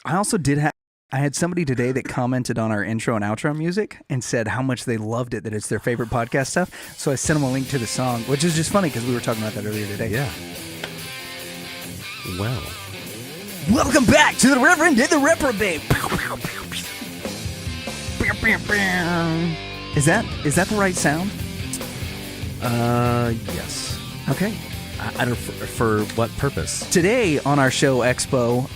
I also I had somebody today that commented on our intro and outro music and said how much they loved it, that it's their favorite podcast stuff. So I sent them a link to the song, which is just funny because we were talking about that earlier today. Yeah. Well. Welcome back to the Reverend and the Reprobate. Is that the right sound? Yes. Okay. I don't for what purpose? Today on our show Expo,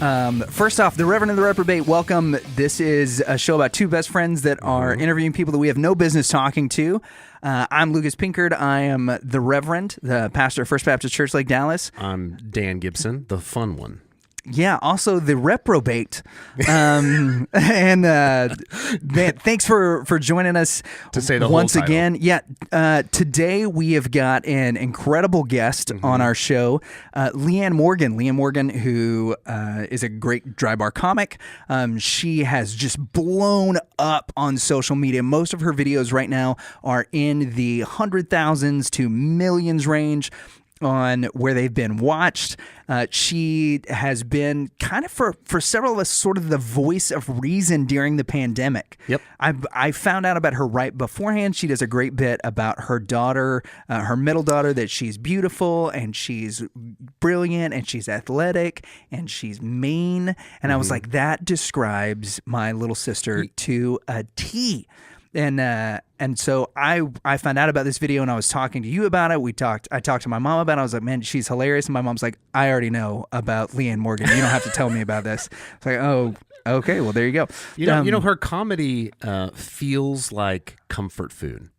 first off, the Reverend and the Reprobate, welcome. This is a show about two best friends that are interviewing people that we have no business talking to. I'm Lucas Pinckard. I am the Reverend, the pastor of First Baptist Church, Lake Dallas. I'm Dan Gibson, the fun one. Yeah, also the Reprobate. Man, thanks for joining us to say the once whole title. again. Yeah, today we have got an incredible guest on our show, Leanne Morgan. Leanne Morgan, who is a great dry bar comic. She has just blown up on social media. Most of her videos right now are in the 100,000s to millions range on where they've been watched. She has been kind of for several of us sort of the voice of reason during the pandemic. Yep. I found out about her right beforehand. She does a great bit about her daughter, her middle daughter, that she's beautiful and she's brilliant and she's athletic and she's mean. And I was like, that describes my little sister to a T. And so I found out about this video and I was talking to you about it. I talked to my mom about it. I was like, man, she's hilarious. And my mom's like, I already know about Leanne Morgan. You don't have to tell me about this. It's like, oh, okay, well, there you go. You know, her comedy feels like comfort food.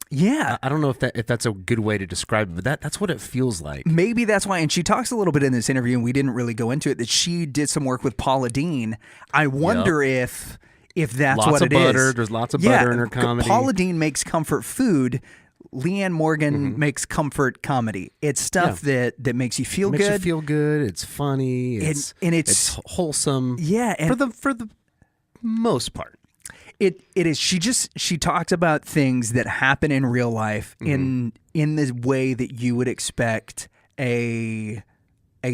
Yeah. I don't know if that's a good way to describe it, but that's what it feels like. Maybe that's why. And she talks a little bit in this interview, and we didn't really go into it, that she did some work with Paula Deen. I wonder if that's lots what of it butter. is. There's lots of butter in her comedy. Paula Deen makes comfort food. Leanne Morgan makes comfort comedy. It's stuff that makes you feel good. Makes you feel good. It's funny. It's wholesome. Yeah, and for the most part. It is. She talks about things that happen in real life in the way that you would expect a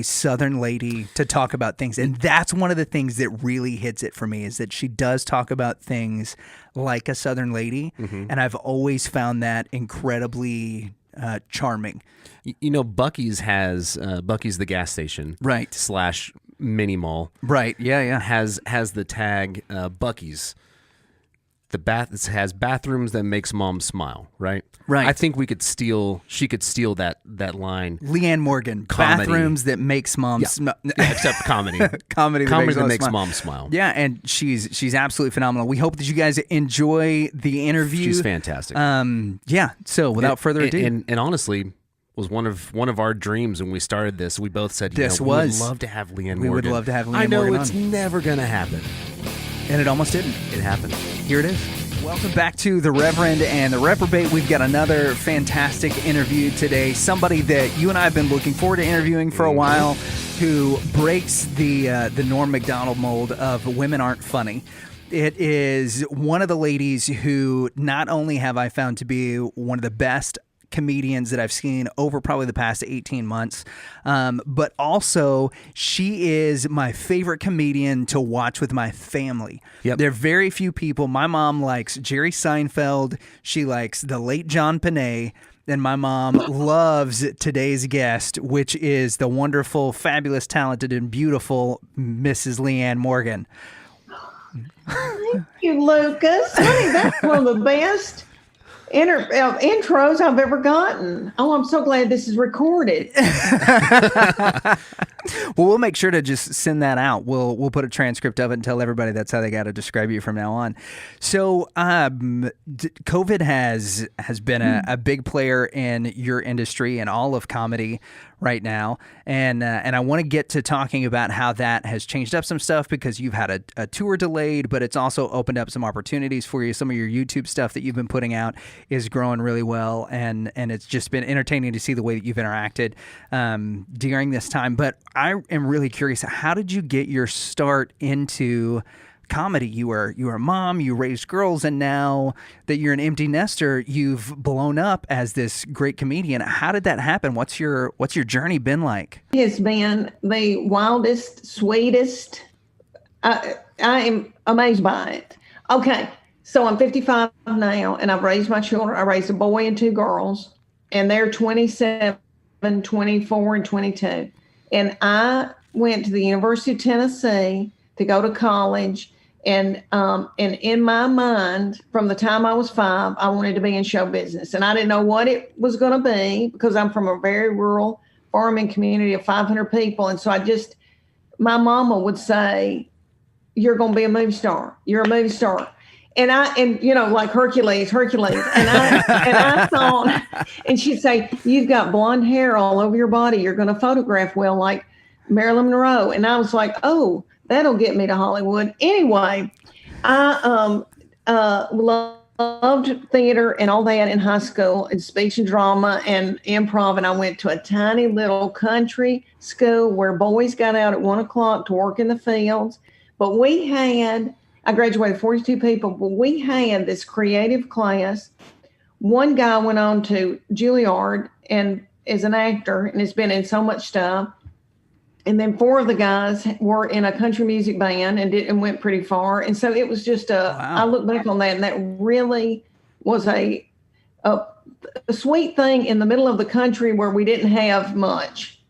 Southern lady to talk about things. And that's one of the things that really hits it for me, is that she does talk about things like a Southern lady. And I've always found that incredibly charming. You know, Buc-ee's has Buc-ee's the gas station, Right. / mini mall, Right. Yeah. has the tag Buc-ee's. It has bathrooms that makes mom smile, right? Right. I think she could steal that line. Leanne Morgan, Comedy. Bathrooms that makes mom smile. Except comedy. Comedy that mom makes smile. mom smile. Yeah, and she's absolutely phenomenal. We hope that you guys enjoy the interview. She's fantastic. Yeah. So without further ado, and honestly, was one of our dreams when we started this. We both said, we would love to have Leanne Morgan. We would love to have Leanne I know Morgan it's on. never gonna happen. And it almost didn't. It happened. Here it is. Welcome back to the Reverend and the Reprobate. We've got another fantastic interview today. Somebody that you and I have been looking forward to interviewing for a while, who breaks the Norm Macdonald mold of women aren't funny. It is one of the ladies who not only have I found to be one of the best comedians that I've seen over probably the past 18 months. But also she is my favorite comedian to watch with my family. Yep. There are very few people. My mom likes Jerry Seinfeld. She likes the late John Panay. And my mom loves today's guest, which is the wonderful, fabulous, talented, and beautiful Mrs. Leanne Morgan. Thank you, Lucas. Honey, that's one of the best intros I've ever gotten. Oh, I'm so glad this is recorded. Well, we'll make sure to just send that out. We'll put a transcript of it and tell everybody that's how they got to describe you from now on. So, COVID has been a big player in your industry and all of comedy right now, and I want to get to talking about how that has changed up some stuff, because you've had a tour delayed, but it's also opened up some opportunities for you. Some of your YouTube stuff that you've been putting out is growing really well, and it's just been entertaining to see the way that you've interacted during this time. But I am really curious, how did you get your start into comedy? You were a mom, you raised girls, and now that you're an empty nester, you've blown up as this great comedian. How did that happen? What's your journey been like? It has been the wildest, sweetest I am amazed by it. Okay, so I'm 55 now, and I've raised my children. I raised a boy and two girls, and they're 27, 24, and 22. And I went to the University of Tennessee to go to college. And in my mind, from the time I was 5, I wanted to be in show business. And I didn't know what it was going to be because I'm from a very rural farming community of 500 people. And so my mama would say, "You're going to be a movie star. You're a movie star." And like Hercules. And I thought, and she'd say, "You've got blonde hair all over your body. You're going to photograph well like Marilyn Monroe." And I was like, "Oh, that'll get me to Hollywood." Anyway, I loved theater and all that in high school, and speech and drama and improv. And I went to a tiny little country school where boys got out at 1:00 to work in the fields. But I graduated 42 people, but we had this creative class. One guy went on to Juilliard and is an actor and has been in so much stuff. And then 4 of the guys were in a country music band and went pretty far. And so it was just Wow. I look back on that, and that really was a sweet thing in the middle of the country where we didn't have much.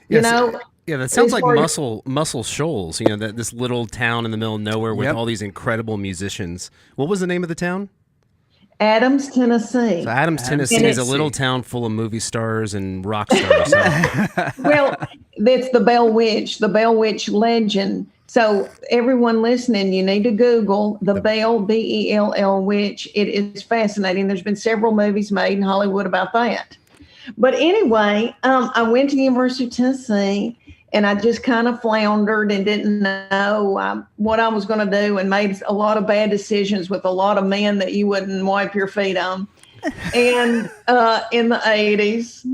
Yes. You know? Yeah, that sounds like Muscle Shoals, this little town in the middle of nowhere with all these incredible musicians. What was the name of the town? Adams, Tennessee. So Adams, Tennessee is a little town full of movie stars and rock stars. Well, that's the Bell Witch legend. So everyone listening, you need to Google the Bell, Bell Witch. It is fascinating. There's been several movies made in Hollywood about that. But anyway, I went to the University of Tennessee, and I just kind of floundered and didn't know what I was going to do, and made a lot of bad decisions with a lot of men that you wouldn't wipe your feet on. And in the 80s.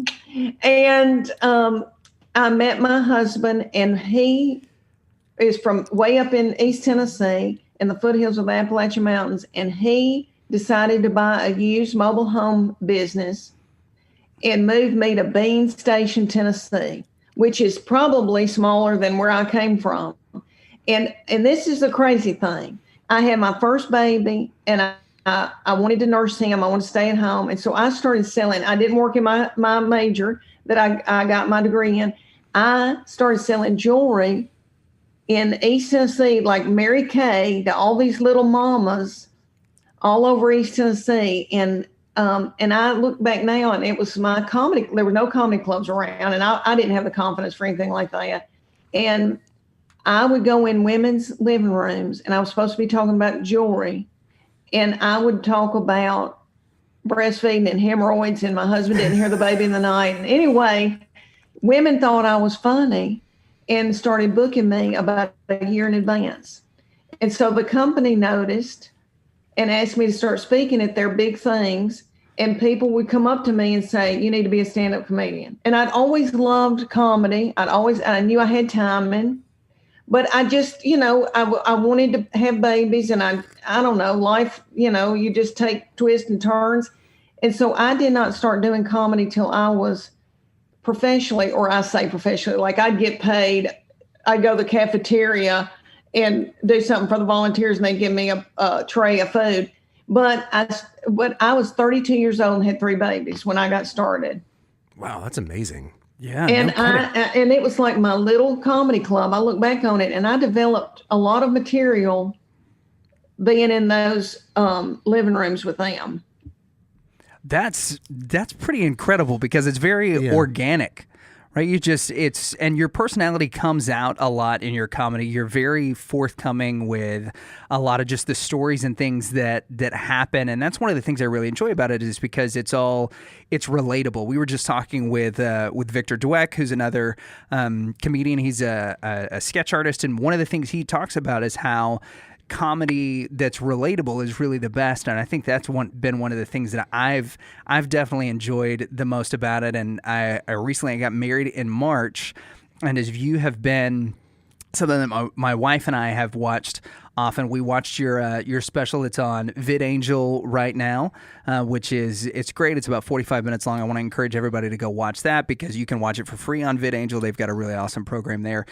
And I met my husband, and he is from way up in East Tennessee in the foothills of the Appalachian Mountains. And he decided to buy a used mobile home business and moved me to Bean Station, Tennessee, which is probably smaller than where I came from. And this is the crazy thing. I had my first baby, and I wanted to nurse him. I wanted to stay at home. And so I started selling. I didn't work in my major that I got my degree in. I started selling jewelry in East Tennessee, like Mary Kay, to all these little mamas all over East Tennessee. And I look back now, and it was my comedy. There were no comedy clubs around, and I didn't have the confidence for anything like that. And I would go in women's living rooms, and I was supposed to be talking about jewelry, and I would talk about breastfeeding and hemorrhoids, and my husband didn't hear the baby in the night. And anyway, women thought I was funny and started booking me about a year in advance. And so the company noticed and asked me to start speaking at their big things. And people would come up to me and say, "You need to be a stand-up comedian." And I'd always loved comedy. I knew I had timing, but I just, I wanted to have babies, and I don't know, life, you just take twists and turns. And so I did not start doing comedy till I was professionally, or I say professionally, like I'd get paid. I'd go to the cafeteria and do something for the volunteers, and they'd give me a tray of food. But I was 32 years old and had 3 babies when I got started. Wow, that's amazing. Yeah. And it was like my little comedy club. I look back on it, and I developed a lot of material being in those living rooms with them. That's pretty incredible, because it's very organic, right? And your personality comes out a lot in your comedy. You're very forthcoming with a lot of just the stories and things that happen. And that's one of the things I really enjoy about it, is because it's relatable. We were just talking with Victor Dweck, who's another comedian. He's a sketch artist. And one of the things he talks about is how comedy that's relatable is really the best, and I think that's been one of the things that I've definitely enjoyed the most about it. And I recently got married in March, and as you have been something that my wife and I have watched often. We watched your special that's on VidAngel right now, it's great. It's about 45 minutes long. I want to encourage everybody to go watch that because you can watch it for free on VidAngel. They've got a really awesome program there.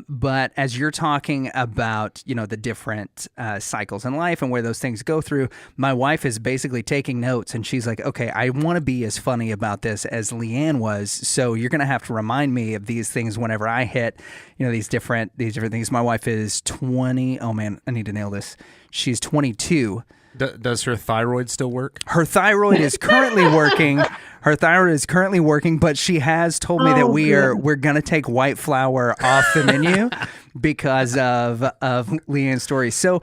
But as you're talking about, the different cycles in life and where those things go through, my wife is basically taking notes, and she's like, okay, I want to be as funny about this as Leanne was, so you're going to have to remind me of these things whenever I hit, these different things. My wife is 20. Oh man, I need to nail this. She's 22. Does her thyroid still work? Her thyroid is currently working. But she has told me that we're gonna take white flour off the menu because of Leanne's story. So,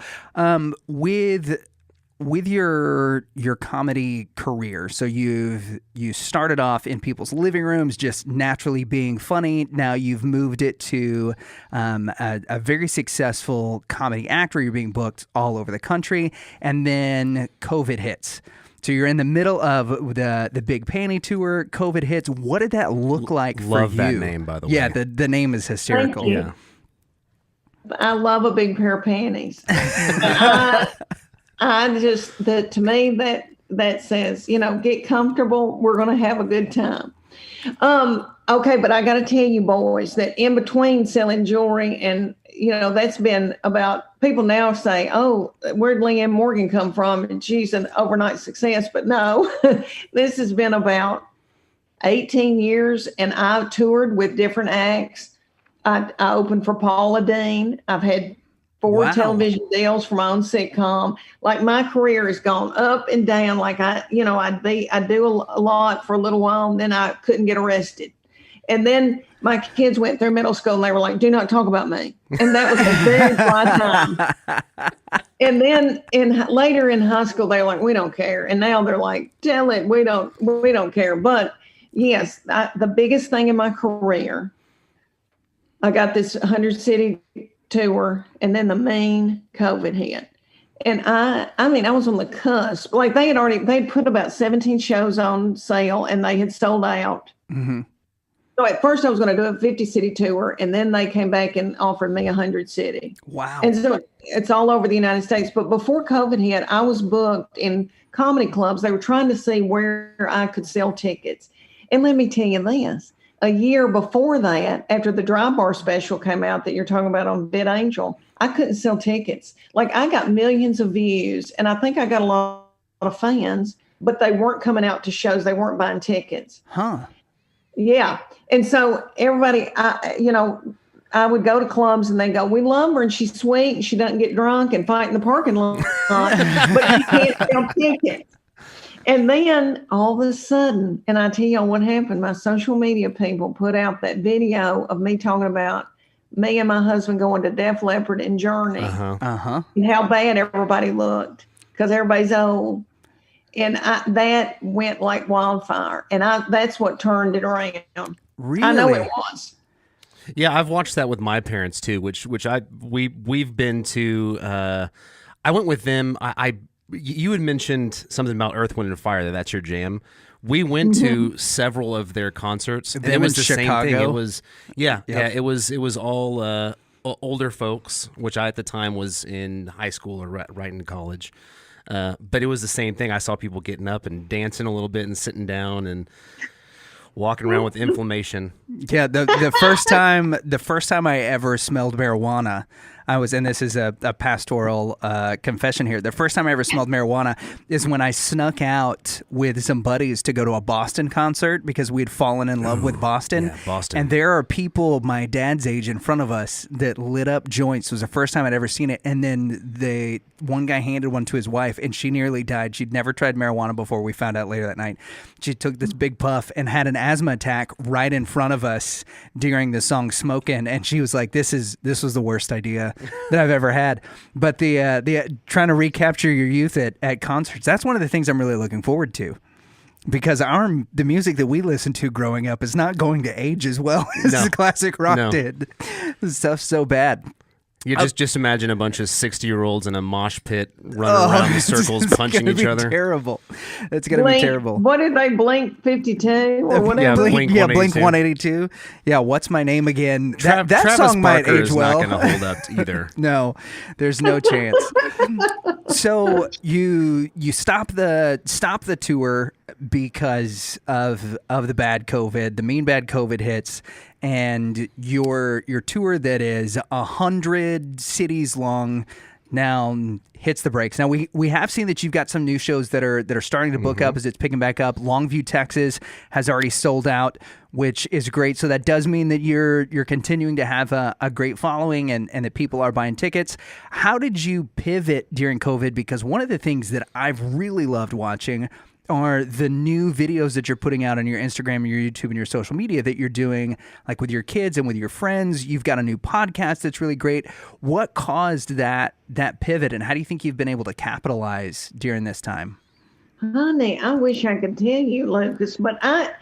with your comedy career, so you started off in people's living rooms, just naturally being funny. Now you've moved it to a very successful comedy actor. You're being booked all over the country, and then COVID hits. So you're in the middle of the Big Panty Tour. COVID hits. What did that look like for you? Love that name, by the way. Yeah, the name is hysterical. Thank you. Yeah. I love a big pair of panties. To me, that says, get comfortable. We're going to have a good time. Okay, but I got to tell you, boys, that in between selling jewelry and, that's been about, people now say, oh, where'd Leanne Morgan come from? And she's an overnight success. But no, this has been about 18 years, and I've toured with different acts. I opened for Paula Dean. I've had 4 television deals for my own sitcom. Like, my career has gone up and down. Like, I do a lot for a little while, and then I couldn't get arrested. And then my kids went through middle school, and they were like, do not talk about me. And that was a very fly time. And then later in high school, they were like, we don't care. And now they're like, tell it, we don't care. But yes, the biggest thing in my career, I got this 100-city tour, and then the main COVID hit. And I was on the cusp. Like, they'd put about 17 shows on sale, and they had sold out. Mm-hmm. So at first I was going to do a 50-city tour, and then they came back and offered me 100-city. Wow. And so it's all over the United States. But before COVID hit, I was booked in comedy clubs. They were trying to see where I could sell tickets. And let me tell you this. A year before that, after the Dry Bar special came out that you're talking about on VidAngel, I couldn't sell tickets. Like, I got millions of views, and I think I got a lot of fans, but they weren't coming out to shows. They weren't buying tickets. Huh. Yeah. And so everybody, I would go to clubs, and they go, we love her, and she's sweet, and she doesn't get drunk and fight in the parking lot, but she can't sell tickets. And then all of a sudden, and I tell y'all what happened, my social media people put out that video of me talking about me and my husband going to Def Leppard and Journey, and how bad everybody looked because everybody's old. And that went like wildfire. And that's what turned it around. Really? I know it was. Yeah, I've watched that with my parents too, which we've been to. I went with them. You had mentioned something about Earth, Wind, and Fire. That's your jam. We went to several of their concerts. And it was the Chicago. same thing. It was It was all older folks, which I at the time was in high school or right in college. But it was the same thing. I saw people getting up and dancing a little bit and sitting down and walking around with inflammation. Yeah, the first time I ever smelled marijuana, I was, and this is a pastoral confession here. The first time I ever smelled marijuana is when I snuck out with some buddies to go to a Boston concert because we'd fallen in love with Boston. Yeah, Boston. And there are people my dad's age in front of us that lit up joints. It was the first time I'd ever seen it. And then one guy handed one to his wife, and she nearly died. She'd never tried marijuana before. We found out later that night. She took this big puff and had an asthma attack right in front of us during the song "Smokin'," and she was like, "This was the worst idea that I've ever had." But the trying to recapture your youth at concerts, that's one of the things I'm really looking forward to. Because the music that we listened to growing up is not going to age as well as the classic rock did. This stuff's so bad. You just imagine a bunch of 60-year-olds in a mosh pit running around in circles, punching each other. Terrible. It's going to be terrible. What did they Blink 52 or whatever? Blink 182. Yeah, what's my name again? That Travis song might Barker age well. Is not going to hold up either. No, there's no chance. So you stop the tour because of the bad COVID, the mean bad COVID hits, and your tour that is 100 cities long now hits the brakes. Now we have seen that you've got some new shows that are starting to book up as it's picking back up. Longview, Texas has already sold out, which is great. So that does mean that you're continuing to have a great following and that people are buying tickets. How did you pivot during COVID? Because one of the things that I've really loved watching are the new videos that you're putting out on your Instagram and your YouTube and your social media that you're doing, like with your kids and with your friends. You've got a new podcast that's really great. What caused that pivot, and how do you think you've been able to capitalize during this time? Honey, I wish I could tell you, Lucas, but I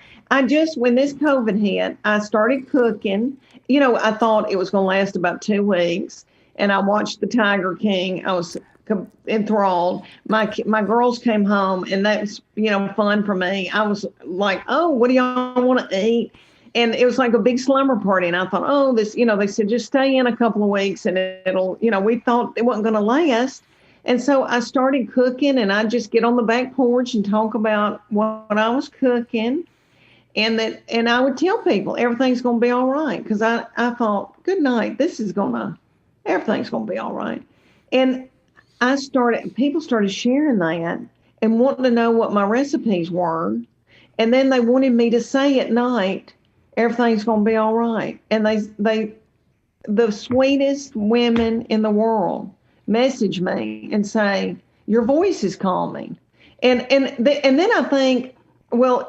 just, when this COVID hit, I started cooking. You know, I thought it was going to last about 2 weeks, and I watched The Tiger King. I was enthralled. My girls came home, and that was, fun for me. I was like, oh, what do y'all want to eat? And it was like a big slumber party. And I thought, oh, this, they said, just stay in a couple of weeks and it'll, we thought it wasn't going to last. And so I started cooking, and I just get on the back porch and talk about what I was cooking. And I would tell people everything's going to be all right. Cause I thought, good night. Everything's going to be all right. And people started sharing that and wanting to know what my recipes were. And then they wanted me to say at night, everything's going to be all right. And the sweetest women in the world message me and say, your voice is calming. And then I think, well,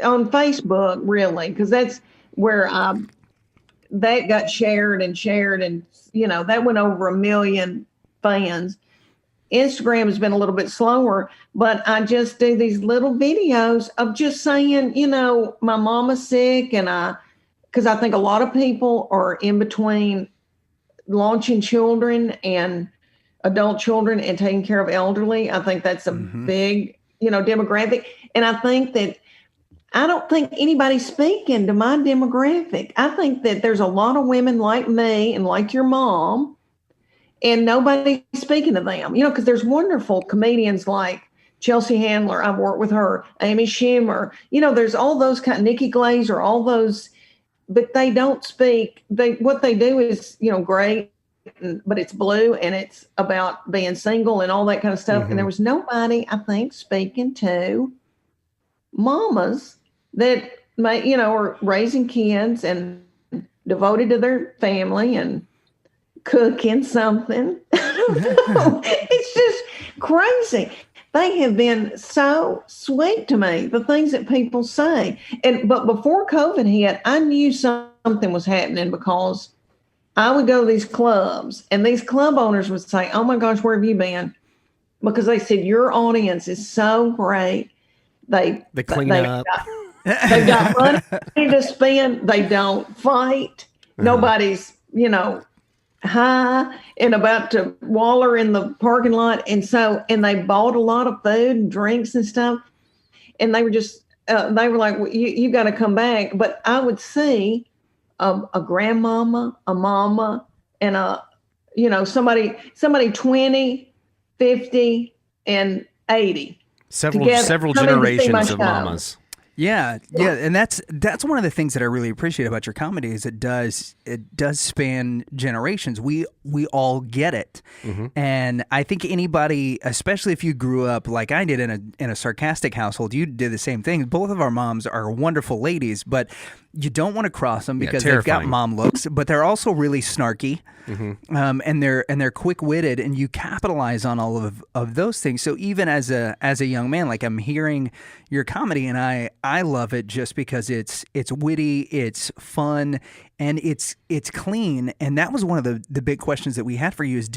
on Facebook, really, because that's where that got shared and that went over 1 million fans. Instagram has been a little bit slower, but I just do these little videos of just saying, my mama's sick, and because I think a lot of people are in between launching children and adult children and taking care of elderly. I think that's a big, demographic. And I don't think anybody's speaking to my demographic. I think that there's a lot of women like me and like your mom, and nobody's speaking to them, because there's wonderful comedians like Chelsea Handler. I've worked with her, Amy Schumer, there's all those Nikki Glazer, all those, but they don't speak. What they do is, great, but it's blue and it's about being single and all that kind of stuff. And there was nobody, I think, speaking to mamas that are raising kids and devoted to their family and cooking something. It's just crazy. They have been so sweet to me, the things that people say. But before COVID hit, I knew something was happening, because I would go to these clubs, and these club owners would say, oh my gosh, where have you been? Because they said, your audience is so great. They clean up. They've got money to spend. They don't fight. Nobody's, high and about to waller in the parking lot. And they bought a lot of food and drinks and stuff. And they were just, they were like, well, you got to come back. But I would see a grandmama, a mama, and somebody 20, 50, and 80. Several generations of mamas. Yeah, and that's one of the things that I really appreciate about your comedy is it does span generations. We all get it, and I think anybody, especially if you grew up like I did in a sarcastic household, you did the same thing. Both of our moms are wonderful ladies, but you don't want to cross them because they've got mom looks, but they're also really snarky, and they're quick-witted, and you capitalize on all of those things. So even as a young man, like I'm hearing your comedy, and I love it just because it's witty, it's fun, and it's clean. And that was one of the big questions that we had for you is,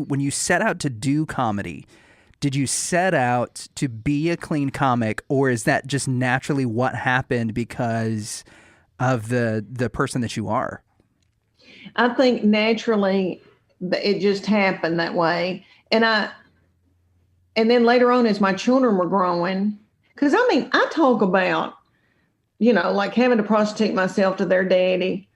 when you set out to do comedy, did you set out to be a clean comic, or is that just naturally what happened because of the person that you are? I think naturally it just happened that way. And then later on, as my children were growing, because I talk about, like having to prostitute myself to their daddy.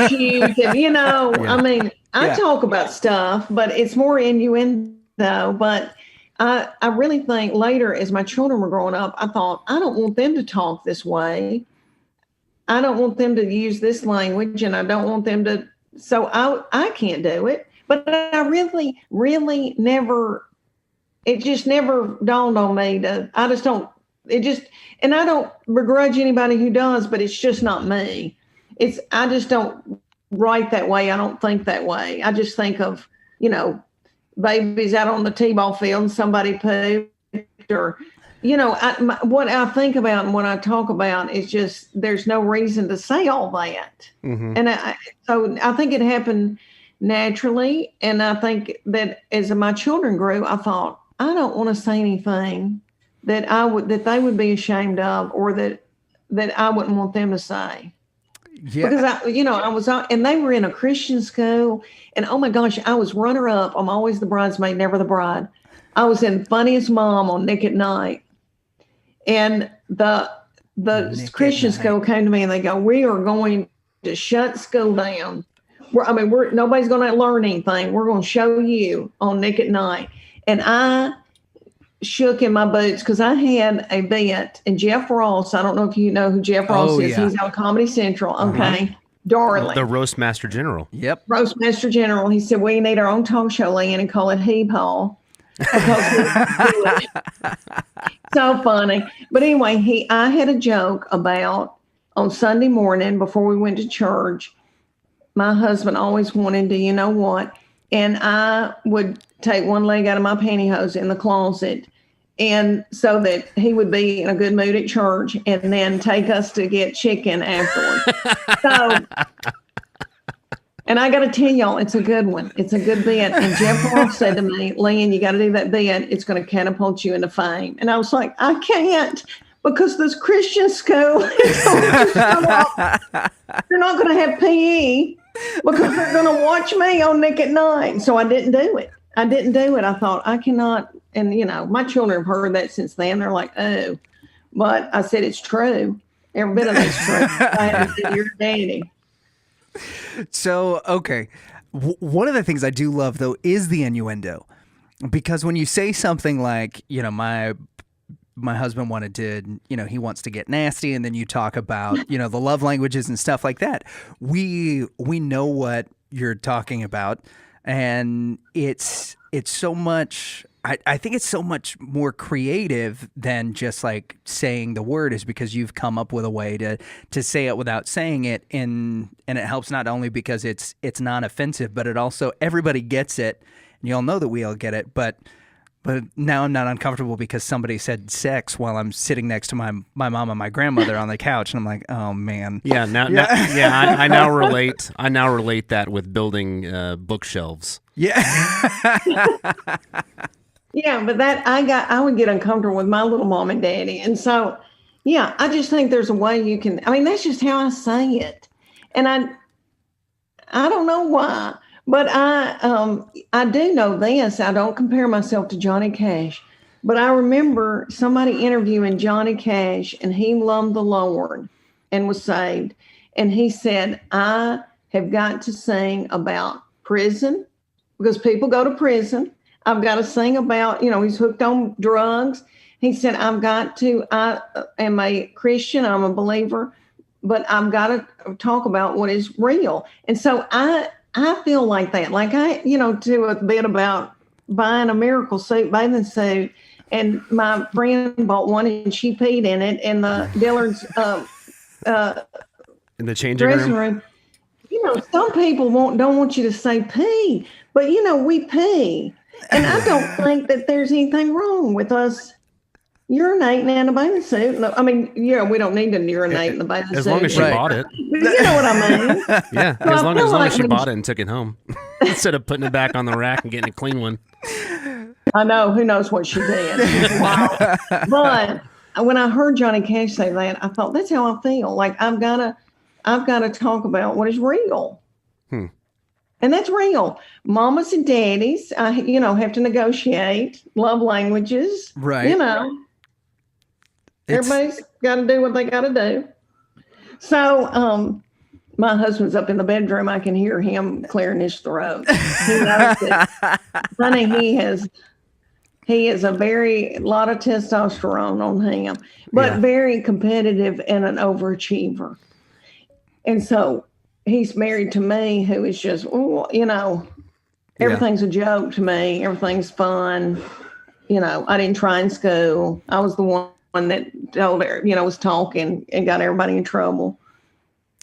Huge, and, I talk about stuff, but it's more innuendo. But I really think later, as my children were growing up, I thought, I don't want them to talk this way. I don't want them to use this language, and I don't want them to. So I can't do it. But I really, really never. It just never dawned on me to. I just don't. It just, and I don't begrudge anybody who does, but it's just not me. I just don't write that way. I don't think that way. I just think of, babies out on the t-ball field and somebody pooped, or, what I think about and what I talk about is just, there's no reason to say all that. Mm-hmm. And so I think it happened naturally. And I think that as my children grew, I thought, I don't want to say anything that they would be ashamed of, or that I wouldn't want them to say. Yeah. Because I was, and they were in a Christian school, and oh my gosh, I was runner up. I'm always the bridesmaid, never the bride. I was in Funniest Mom on Nick at Night, and the Christian school came to me and they go, "We are going to shut school down. Nobody's going to learn anything. We're going to show you on Nick at Night." And I shook in my boots because I had a bet, and Jeff Ross, I don't know if you know who Jeff Ross is. Yeah. He's on Comedy Central. Okay. Mm-hmm. Darling. The Roastmaster General. Yep. Roastmaster General. He said, we need our own talk show, Leanne, and call it Heeb Hall. Because so funny. But anyway, I had a joke about on Sunday morning before we went to church, my husband always wanted to, you know what? And I would take one leg out of my pantyhose in the closet, and so that he would be in a good mood at church, and then take us to get chicken afterwards. And I got to tell y'all, it's a good one. It's a good bit. And Jeff Ross said to me, "Leanne, you got to do that bit. It's going to catapult you into fame." And I was like, I can't, because this Christian school, they're not going to have PE. Because they're going to watch me on Nick at Night. So I didn't do it. I thought, I cannot. And, my children have heard that since then. They're like, oh. But I said, it's true. Every bit of it's true. I said, you're daddy. So, okay. One of the things I do love, though, is the innuendo. Because when you say something like, my husband wanted to, he wants to get nasty, and then you talk about, the love languages and stuff like that. We know what you're talking about, and it's so much. I think it's so much more creative than just like saying the word, is because you've come up with a way to say it without saying it, and it helps not only because it's non offensive, but it also everybody gets it, and y'all know that we all get it, but now I'm not uncomfortable because somebody said sex while I'm sitting next to my mom and my grandmother on the couch, and I'm like, oh man. Yeah, I now relate. I now relate that with building bookshelves. Yeah. Yeah, but I would get uncomfortable with my little mom and daddy, and so yeah, I just think there's a way you can. That's just how I say it, and I don't know why. But I do know this. I don't compare myself to Johnny Cash, but I remember somebody interviewing Johnny Cash, and he loved the Lord and was saved. And he said, I have got to sing about prison, because people go to prison. I've got to sing about, he's hooked on drugs. He said, I am a Christian, I'm a believer, but I've got to talk about what is real. And so I feel like that. Like do a bit about buying a Miracle suit, bathing suit, and my friend bought one and she peed in it, and the Dillard's in the changing room. Some people don't want you to say pee, but we pee. And I don't think that there's anything wrong with us urinating in a bathing suit. We don't need to urinate in the bathing suit. As long as she bought it. You know what I mean? Yeah, so as long as she bought it and took it home instead of putting it back on the rack and getting a clean one. I know. Who knows what she did. Wow. But when I heard Johnny Cash say that, I thought, that's how I feel. Like I've got to talk about what is real. And that's real. Mamas and daddies, have to negotiate love languages. Right. Everybody's got to do what they got to do. So, my husband's up in the bedroom. I can hear him clearing his throat. He knows that, honey, he is a lot of testosterone on him, but very competitive and an overachiever. And so he's married to me, who is just, everything's a joke to me. Everything's fun. I didn't try in school. I was the one that told her, was talking and got everybody in trouble.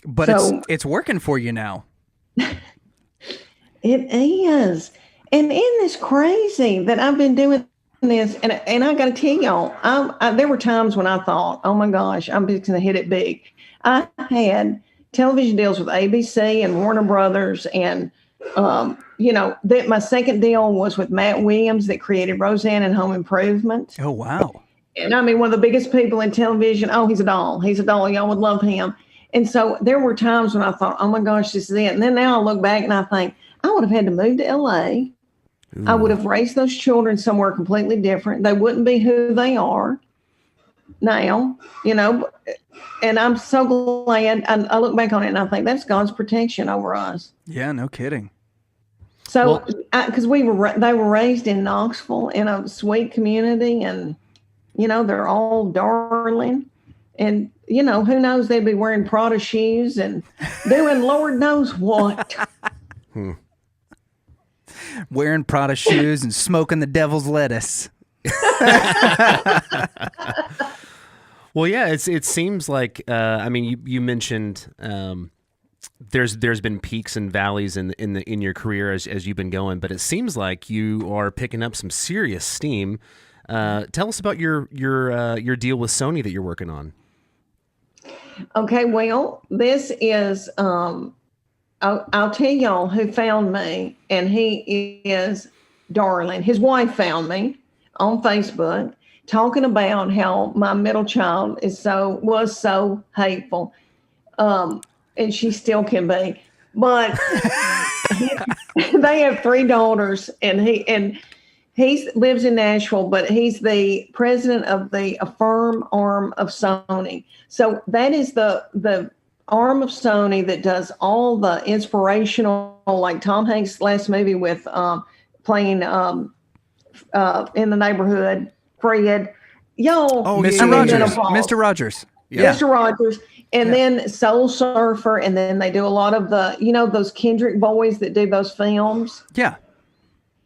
But it's working for you now. It is. And isn't this crazy that I've been doing this? And I got to tell y'all, there were times when I thought, oh my gosh, I'm just going to hit it big. I had television deals with ABC and Warner Brothers. And, that my second deal was with Matt Williams that created Roseanne and Home Improvement. Oh, wow. And I mean, one of the biggest people in television. Oh, he's a doll. He's a doll. Y'all would love him. And so there were times when I thought, oh my gosh, this is it. And then now I look back and I think I would have had to move to LA. Ooh. I would have raised those children somewhere completely different. They wouldn't be who they are now, and I'm so glad. I look back on it and I think that's God's protection over us. Yeah, no kidding. So, because they were raised in Knoxville in a sweet community, and they're all darling, and who knows, they'd be wearing Prada shoes and doing Lord knows what. Wearing Prada shoes and smoking the devil's lettuce. Well, yeah, it seems like you mentioned there's been peaks and valleys in your career as you've been going, but it seems like you are picking up some serious steam. Tell us about your deal with Sony that you're working on. Okay, well, this is I'll tell y'all who found me, and he is darling. His wife found me on Facebook talking about how my middle child was so hateful, and she still can be. But they have 3 daughters, and he lives in Nashville, but he's the president of the Affirm arm of Sony. So that is the arm of Sony that does all the inspirational, like Tom Hanks' last movie with playing In the Neighborhood, Fred. Mr. Rogers. Mr. Rogers. Yeah. Mr. Rogers. And then Soul Surfer. And then they do a lot of those Kendrick boys that do those films. Yeah.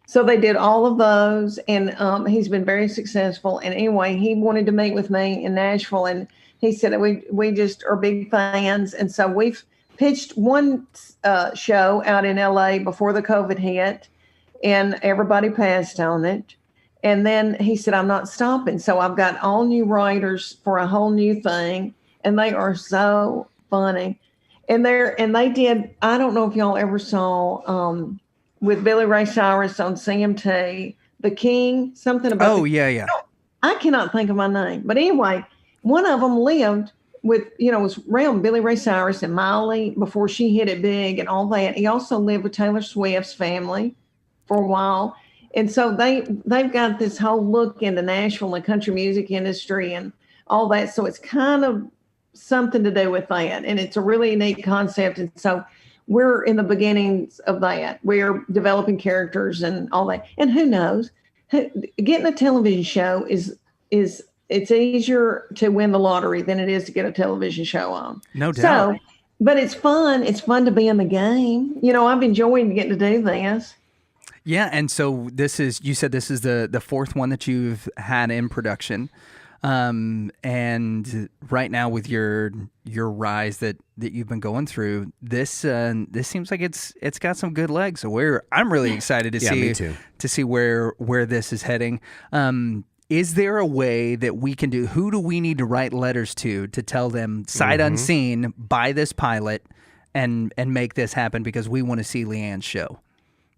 So they did all of those, and he's been very successful. And anyway, he wanted to meet with me in Nashville, and he said that we just are big fans. And so we've pitched one show out in LA before the COVID hit, and everybody passed on it. And then he said, I'm not stopping. So I've got all new writers for a whole new thing, and they are so funny. And they did, I don't know if y'all ever saw with Billy Ray Cyrus on CMT, The King, something about. Oh, yeah. I cannot think of my name. But anyway, one of them lived with, was around Billy Ray Cyrus and Miley before she hit it big and all that. He also lived with Taylor Swift's family for a while. And so they've got this whole look into Nashville and the country music industry and all that. So it's kind of something to do with that. And it's a really neat concept. And so we're in the beginnings of that. We're developing characters and all that. And who knows? Getting a television show is it's easier to win the lottery than it is to get a television show on. No doubt. So, but it's fun. It's fun to be in the game. I've enjoyed getting to do this. Yeah, and so you said this is the 4th one that you've had in production. And right now with your rise that you've been going through, this seems like it's got some good legs. So I'm really excited to see me too. To see where this is heading. Is there a way that we can do? Who do we need to write letters to tell them sight unseen, buy this pilot and make this happen because we want to see Leanne's show?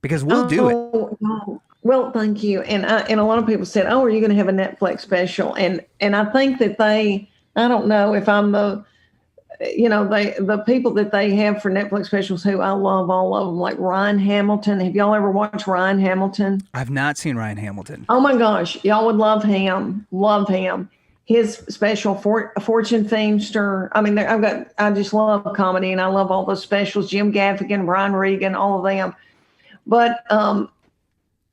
Because we'll do it. No. Well, thank you. And a lot of people said, "Oh, are you going to have a Netflix special?" And I think that I don't know if I'm the people that they have for Netflix specials, who I love all of them, like Ryan Hamilton. Have y'all ever watched Ryan Hamilton? I've not seen Ryan Hamilton. Oh my gosh, y'all would love him. Love him. His special Fortune Feimster. I mean, I just love comedy, and I love all those specials. Jim Gaffigan, Brian Regan, all of them. But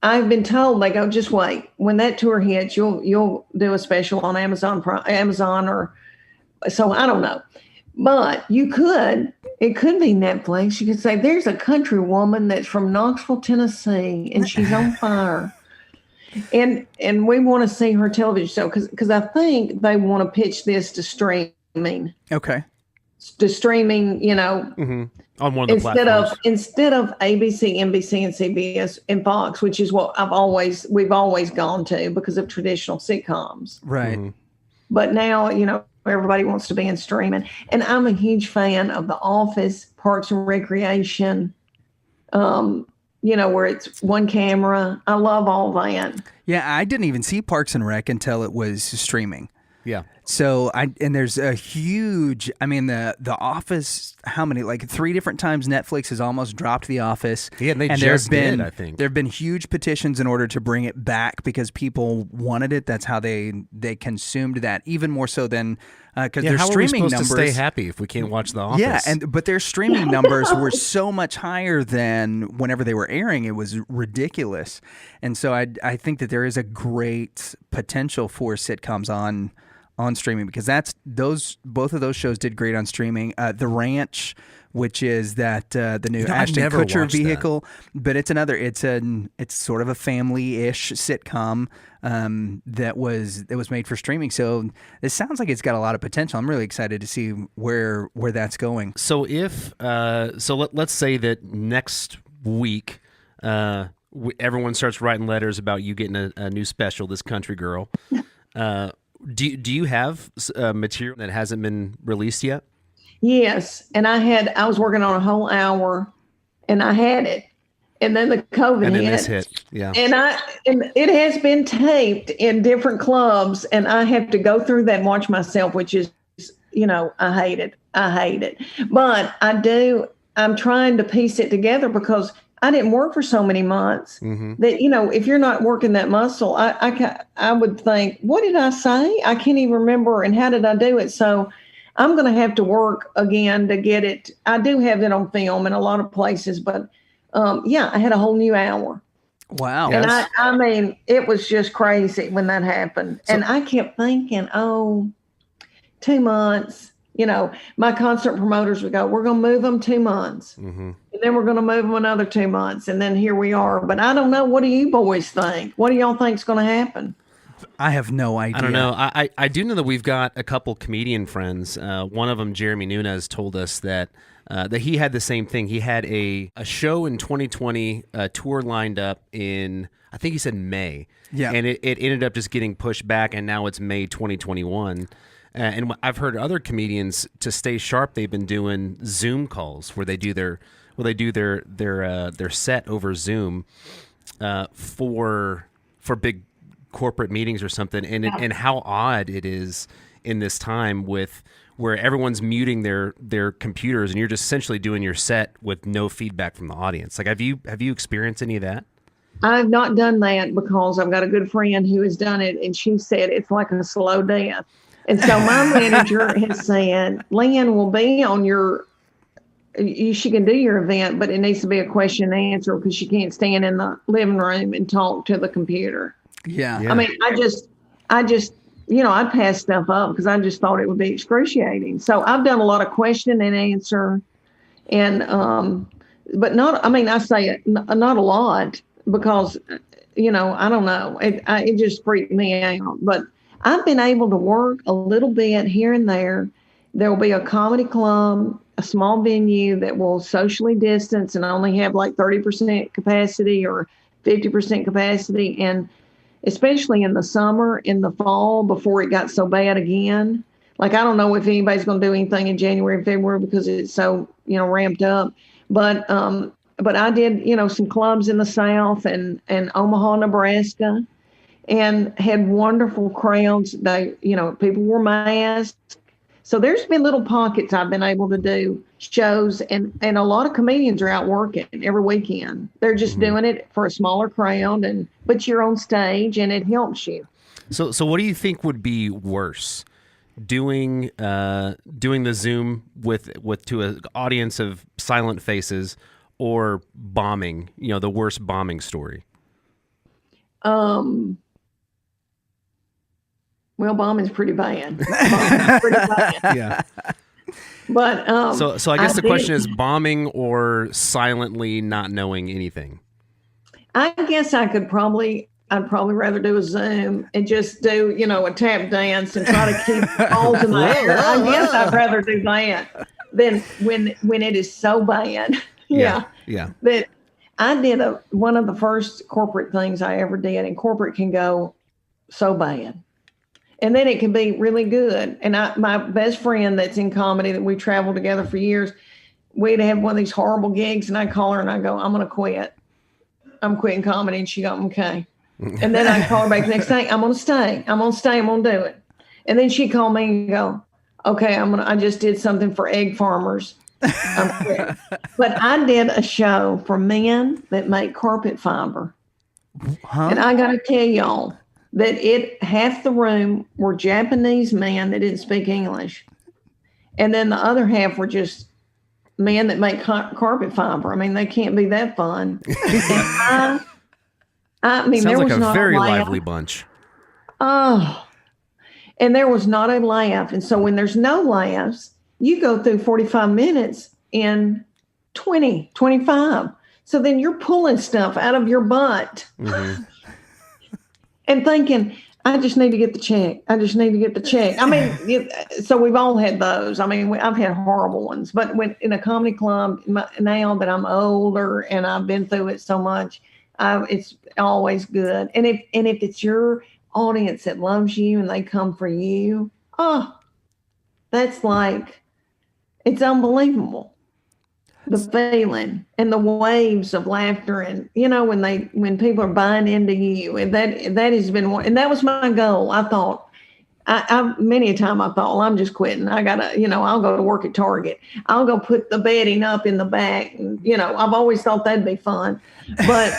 I've been told, they go, just wait. When that tour hits, you'll do a special on Amazon or so. I don't know, but it could be Netflix. You could say there's a country woman that's from Knoxville, Tennessee, and she's on fire. And we want to see her television show because I think they want to pitch this to streaming. Okay. To streaming, mm-hmm. On one of the platforms. Instead of ABC, NBC, and CBS and Fox, which is what we've always gone to because of traditional sitcoms. Right. Mm-hmm. But now, everybody wants to be in streaming. And I'm a huge fan of The Office, Parks and Recreation, where it's one camera. I love all that. Yeah, I didn't even see Parks and Rec until it was streaming. Yeah. So there's a huge, the Office, how many, like 3 different times Netflix has almost dropped The Office. Yeah, and just did, I think. There have been huge petitions in order to bring it back because people wanted it. That's how they consumed that, even more so than, because their streaming numbers. How are we supposed to stay happy if we can't watch The Office? Yeah, but their streaming numbers were so much higher than whenever they were airing. It was ridiculous. And so I think that there is a great potential for sitcoms on streaming because both of those shows did great on streaming. The Ranch, which is the new Ashton Kutcher vehicle, but it's sort of a family-ish sitcom that was made for streaming. So this sounds like it's got a lot of potential. I'm really excited to see where that's going. So let's say that next week everyone starts writing letters about you getting a new special, This Country Girl. Do you have material that hasn't been released yet? Yes, and I was working on a whole hour, and I had it, and then the COVID and then hit. This hit, yeah. And it has been taped in different clubs, and I have to go through that and watch myself, which is, I hate it. But I'm trying to piece it together because I didn't work for so many months that, if you're not working that muscle, I would think, what did I say? I can't even remember. And how did I do it? So I'm going to have to work again to get it. I do have it on film in a lot of places, but I had a whole new hour. Wow. And yes. It was just crazy when that happened. And I kept thinking, 2 months. My concert promoters would go, we're going to move them 2 months. Mm-hmm. And then we're going to move them another 2 months. And then here we are. But I don't know. What do you boys think? What do y'all think is going to happen? I have no idea. I don't know. I do know that we've got a couple comedian friends. One of them, Jeremy Nunez, told us that he had the same thing. He had a show in 2020, a tour lined up in, I think he said May. Yeah. And it ended up just getting pushed back, and now it's May 2021. And I've heard other comedians, to stay sharp, they've been doing Zoom calls where they do their set over Zoom for big corporate meetings or something. And how odd it is in this time where everyone's muting their computers and you're just essentially doing your set with no feedback from the audience. Like, have you experienced any of that? I've not done that because I've got a good friend who has done it, and she said it's like a slow death. And so my manager has said, Leanne will be on she can do your event, but it needs to be a question and answer because she can't stand in the living room and talk to the computer. Yeah. I just, I'd pass stuff up because I just thought it would be excruciating. So I've done a lot of question and answer and, but not, I say it, not a lot because, I don't know. It just freaked me out, but I've been able to work a little bit here and there. There will be a comedy club, a small venue that will socially distance and only have like 30% capacity or 50% capacity. And especially in the summer, in the fall, before it got so bad again. Like, I don't know if anybody's going to do anything in January and February because it's so, ramped up. But I did, some clubs in the South and Omaha, Nebraska. And had wonderful crowds. They, people wore masks. So there's been little pockets I've been able to do shows, and a lot of comedians are out working every weekend. They're just doing it for a smaller crowd, but you're on stage and it helps you. So what do you think would be worse? Doing the Zoom with to an audience of silent faces, or bombing, the worst bombing story? Well, bombing's pretty bad. Bombing's pretty bad. Yeah. But so I guess the question is bombing or silently not knowing anything. I guess I'd probably rather do a Zoom and just do, a tap dance and try to keep balls in the air. I guess I'd rather do that than when it is so bad. Yeah. That I did one of the first corporate things I ever did, and corporate can go so bad. And then it can be really good. And my best friend that's in comedy that we traveled together for years, we'd have one of these horrible gigs, and I call her and I go, I'm going to quit. I'm quitting comedy. And she go, okay. And then I call her back the next day. I'm going to stay. I'm going to do it. And then she called me and go, okay, I just did something for egg farmers. I'm quitting. But I did a show for men that make carpet fiber. Huh? And I got to tell y'all that half the room were Japanese men that didn't speak English. And then the other half were just men that make carpet fiber. I mean, they can't be that fun. I mean, sounds there like was a very laugh. lively bunch. Oh, and there was not a laugh. And so when there's no laughs, you go through 45 minutes in 20, 25. So then you're pulling stuff out of your butt and thinking, I just need to get the check. I mean, so we've all had those. I mean, I've had horrible ones. But when in a comedy club, now that I'm older and I've been through it so much, it's always good. And if it's your audience that loves you and they come for you, that's like, it's unbelievable. The feeling and the waves of laughter, and when people are buying into you, and that has been one, and that was my goal. I thought, many a time I thought, well, I'm just quitting. I gotta, I'll go to work at Target. I'll go put the bedding up in the back. And, I've always thought that'd be fun. But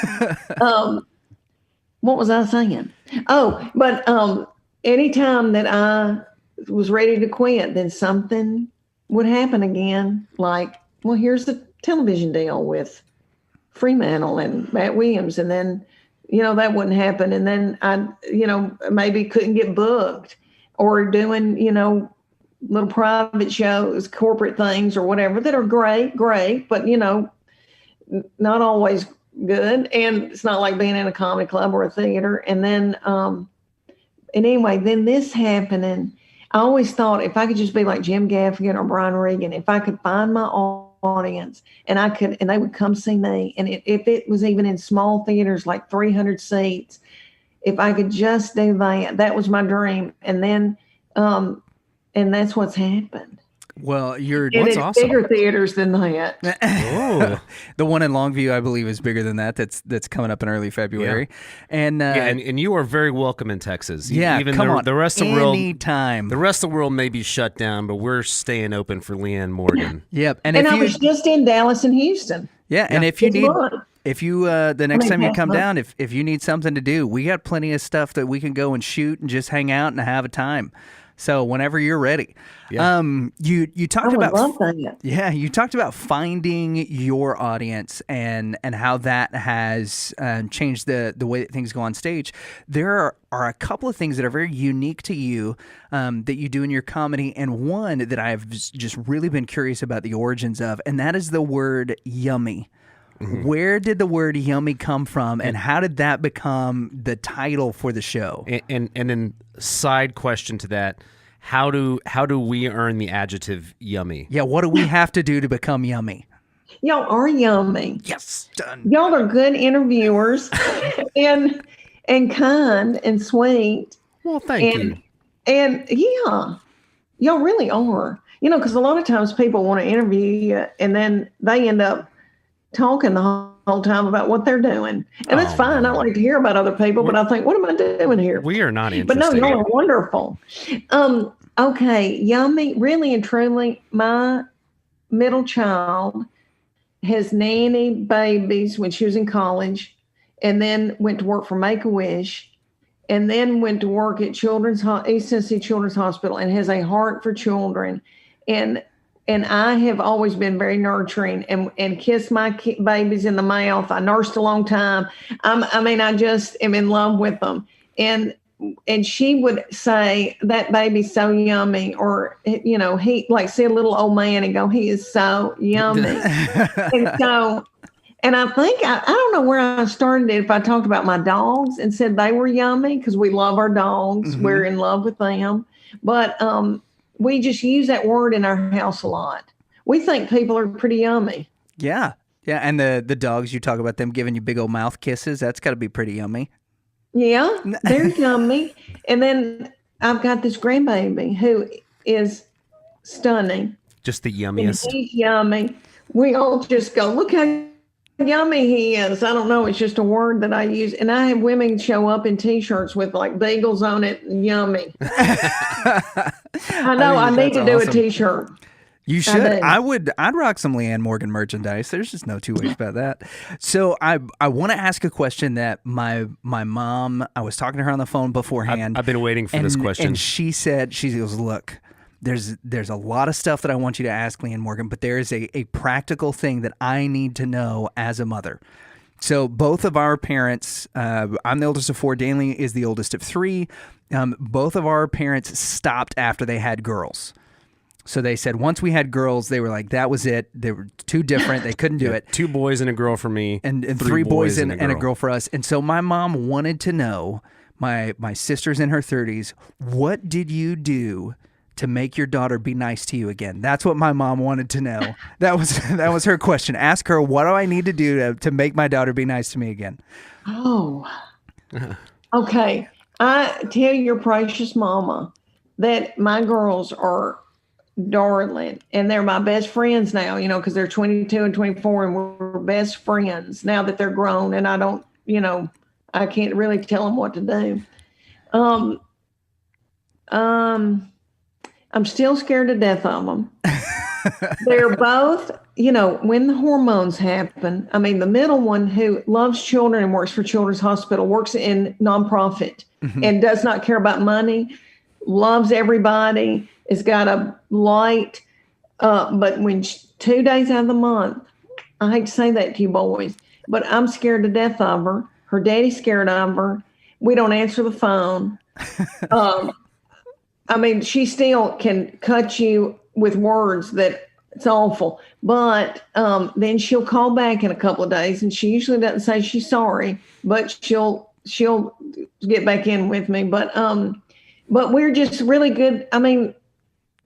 what was I saying? Oh, but anytime that I was ready to quit, then something would happen again. Like, well, here's the television deal with Fremantle and Matt Williams. And then, that wouldn't happen. And then I, maybe couldn't get booked, or doing, little private shows, corporate things or whatever that are great, but, not always good. And it's not like being in a comedy club or a theater. And then, and anyway, then this happened. And I always thought if I could just be like Jim Gaffigan or Brian Regan, if I could find my audience and they would come see me. And if it was even in small theaters, like 300 seats, if I could just do that was my dream. And then, and that's what's happened. Well, it's awesome. Bigger theaters than that. Oh. The one in Longview, I believe, is bigger than that. That's coming up in early February. Yeah. And you are very welcome in Texas. Yeah, even come on. The rest of the world, anytime. The rest of the world may be shut down, but we're staying open for Leanne Morgan. Yep. And I was just in Dallas and Houston. Yeah, and if you need, the next time you come down, if you need something to do, we got plenty of stuff that we can go and shoot and just hang out and have a time. So whenever you're ready. Yeah. You talked you talked about finding your audience and how that has changed the way that things go on stage. There are a couple of things that are very unique to you that you do in your comedy, and one that I've just really been curious about the origins of, and that is the word yummy. Mm-hmm. Where did the word yummy come from, and how did that become the title for the show? And then side question to that, how do we earn the adjective yummy? Yeah, what do we have to do to become yummy? Y'all are yummy. Yes, done. Y'all are good interviewers and kind and sweet. Well, thank you. And yeah, y'all really are. Because a lot of times people want to interview you and then they end up talking the whole time about what they're doing. And that's fine. I like to hear about other people, but I think, what am I doing here? We are not interested. But no, y'all are wonderful. Okay, yummy. Really and truly, my middle child has nannied babies when she was in college, and then went to work for Make-A-Wish, and then went to work at East Tennessee Children's Hospital, and has a heart for children. And I have always been very nurturing and kissed my babies in the mouth. I nursed a long time. I just am in love with them. And she would say, that baby's so yummy, or, he like see a little old man and go, he is so yummy. And I think, I don't know where I started it, if I talked about my dogs and said they were yummy, because we love our dogs. Mm-hmm. We're in love with them. But we just use that word in our house a lot. We think people are pretty yummy. Yeah. Yeah. And the dogs, you talk about them giving you big old mouth kisses. That's got to be pretty yummy. Yeah, they're yummy. And then I've got this grandbaby who is stunning. Just the yummiest. And he's yummy. We all just go, look how yummy he is. I don't know. It's just a word that I use. And I have women show up in T-shirts with like bagels on it. Yummy. I know. I need to do a T-shirt. You should. I'd rock some Leanne Morgan merchandise. There's just no two ways about that. So I want to ask a question that my mom, I was talking to her on the phone beforehand. I've been waiting for this question. And she goes, look, there's a lot of stuff that I want you to ask Leanne Morgan, but there is a practical thing that I need to know as a mother. So both of our parents, I'm the oldest of 4, Danley is the oldest of 3. Both of our parents stopped after they had girls. So they said once we had girls, they were like, that was it. They were too different. They couldn't do it. 2 boys and a girl for me. And 3 boys and a girl for us. And so my mom wanted to know, my sister's in her 30s, what did you do to make your daughter be nice to you again? That's what my mom wanted to know. That was her question. Ask her, what do I need to do to make my daughter be nice to me again? Oh, okay. I tell your precious mama that my girls are darling, and they're my best friends now, because they're 22 and 24, and we're best friends now that they're grown, and I don't, I can't really tell them what to do. I'm still scared to death of them. They're both, when the hormones happen, the middle one, who loves children and works for Children's Hospital, works in nonprofit, mm-hmm. and does not care about money, loves everybody, has got a light, but when 2 days out of the month, I hate to say that to you boys, but I'm scared to death of her. Her daddy's scared of her. We don't answer the phone. She still can cut you with words that it's awful, but then she'll call back in a couple of days, and she usually doesn't say she's sorry, but she'll get back in with me. But we're just really good.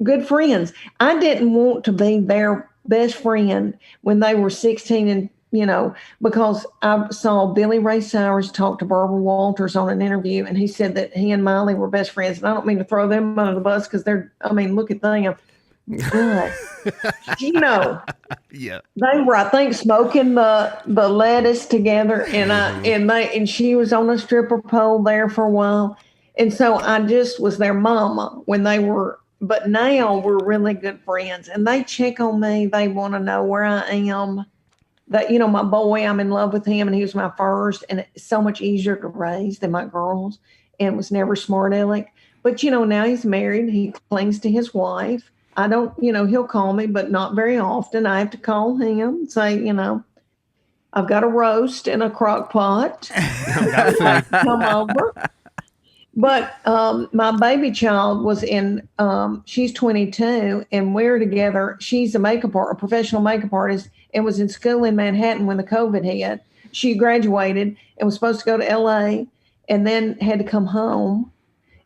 Good friends. I didn't want to be their best friend when they were 16 and, because I saw Billy Ray Cyrus talk to Barbara Walters on an interview, and he said that he and Miley were best friends. And I don't mean to throw them under the bus, because look at them. But, yeah, they were, I think, smoking the lettuce together, and she was on a stripper pole there for a while. And so I just was their mama when they were, but now we're really good friends, and they check on me. They want to know where I am. That, my boy, I'm in love with him, and he was my first, and it's so much easier to raise than my girls, and was never smart aleck. But, now he's married. He clings to his wife. I don't, he'll call me, but not very often. I have to call him, say, I've got a roast in a crock pot. Come over. But my baby child was she's 22, and we're together. She's a professional makeup artist, and was in school in Manhattan when the COVID hit. She graduated and was supposed to go to LA, and then had to come home.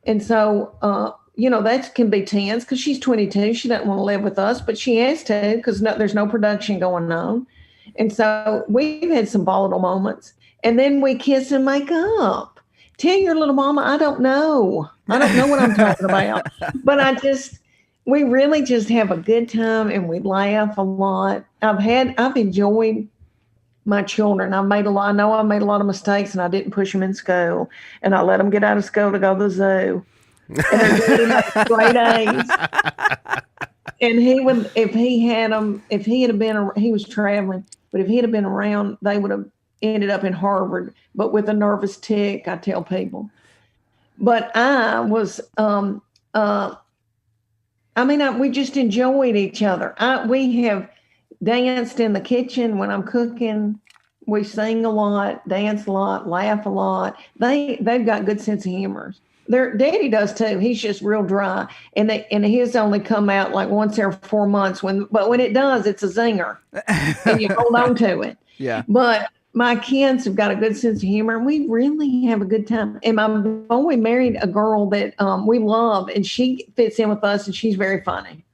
And so, that can be tense, because she's 22. She doesn't want to live with us, but she has to, because there's no production going on. And so we've had some volatile moments, and then we kiss and make up. Tell your little mama, I don't know what I'm talking about, but we really just have a good time, and we laugh a lot. I've enjoyed my children. I know I made a lot of mistakes, and I didn't push them in school, and I let them get out of school to go to the zoo. and they're doing like straight A's. And he would, if he had been, he was traveling, but if he had been around, they would have ended up in Harvard, but with a nervous tick, I tell people. But I was, we just enjoyed each other. We have danced in the kitchen when I'm cooking. We sing a lot, dance a lot, laugh a lot. They've got good sense of humor. Their daddy does too. He's just real dry, and his only come out like once every 4 months. But when it does, it's a zinger, and you hold on to it. Yeah. But my kids have got a good sense of humor, and we really have a good time. And my boy married a girl that we love, and she fits in with us, and she's very funny.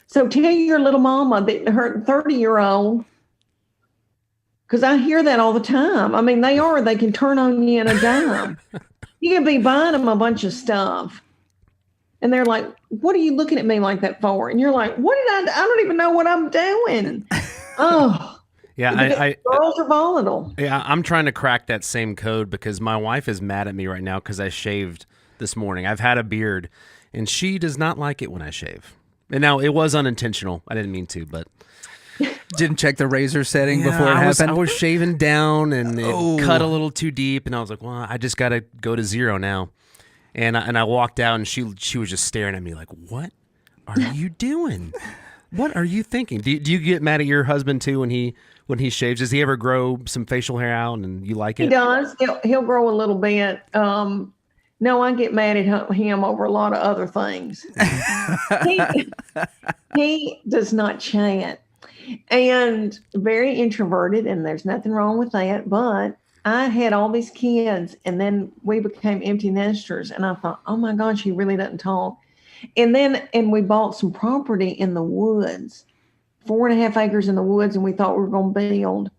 So tell your little mama that her 30-year-old. Because I hear that all the time. I mean, they can turn on you in a dime. You can be buying them a bunch of stuff. And they're like, what are you looking at me like that for? And you're like, I don't even know what I'm doing. Oh. Yeah, girls are volatile. Yeah, I'm trying to crack that same code because my wife is mad at me right now because I shaved this morning. I've had a beard, and she does not like it when I shave. And now it was unintentional. I didn't mean to, but... Didn't check the razor setting before it happened? I was shaving down, and it cut a little too deep, and I was like, well, I just got to go to 0 now. And I walked out, and she was just staring at me like, what are you doing? What are you thinking? Do you get mad at your husband, too, when he shaves? Does he ever grow some facial hair out, and you like it? He does. He'll grow a little bit. No, I get mad at him over a lot of other things. He does not chat. And very introverted, and there's nothing wrong with that. But I had all these kids, and then we became empty nesters. And I thought, oh my gosh, he really doesn't talk. And we bought some property in the woods, 4.5 acres in the woods, and we thought we were going to build.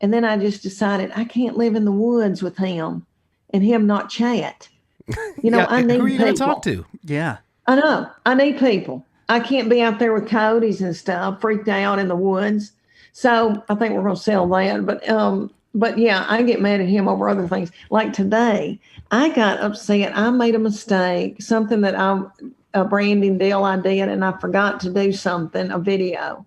And then I just decided I can't live in the woods with him and him not chat. I need who are you going to people. talk to? Yeah. I know. I need people. I can't be out there with coyotes and stuff, freaked out in the woods. So I think we're going to sell that. But yeah, I get mad at him over other things. Like today, I got upset. I made a mistake, something that a branding deal I did, and I forgot to do a video.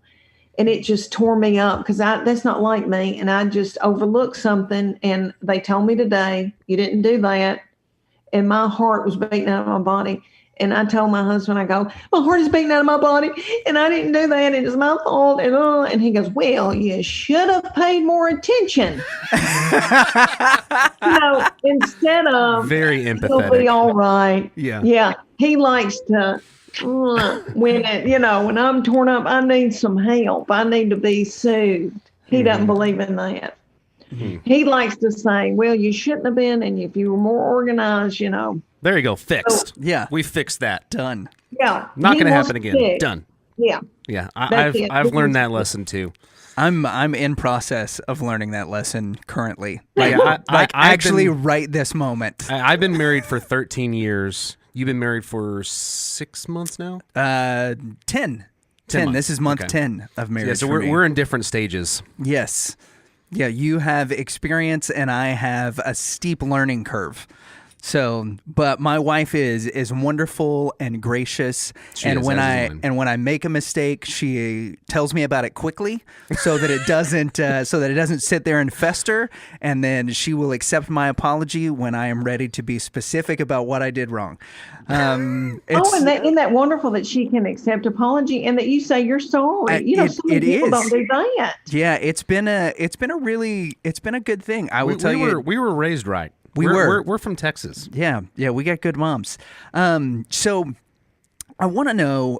And it just tore me up because that's not like me. And I just overlooked something, and they told me today, you didn't do that. And my heart was beating out of my body. And I told my husband, I go, my heart is beating out of my body, and I didn't do that, and it's my fault. And he goes, well, you should have paid more attention. Instead of very empathetic. He'll be all right. Yeah. He likes to when I'm torn up, I need some help. I need to be soothed. He doesn't believe in that. Mm-hmm. He likes to say, well, you shouldn't have been, and if you were more organized, There you go. Fixed. Yeah. We fixed that. Done. Yeah. Not going to happen again. Fixed. Done. Yeah. Yeah. I've learned that lesson too. I'm in process of learning that lesson currently. I've actually right this moment. I've been married for 13 years. You've been married for 6 months now? 10. 10. This is month 10 of marriage. Yeah, so we're in different stages. Yes. Yeah, you have experience and I have a steep learning curve. So, but my wife is wonderful and gracious, and when I make a mistake, she tells me about it quickly, so that it doesn't sit there and fester, and then she will accept my apology when I am ready to be specific about what I did wrong. Isn't that wonderful that she can accept apology and that you say you're sorry? So many people don't do that. Yeah, it's been a good thing. I will tell you, we were raised right. We're from Texas. Yeah, we got good moms. So I want to know,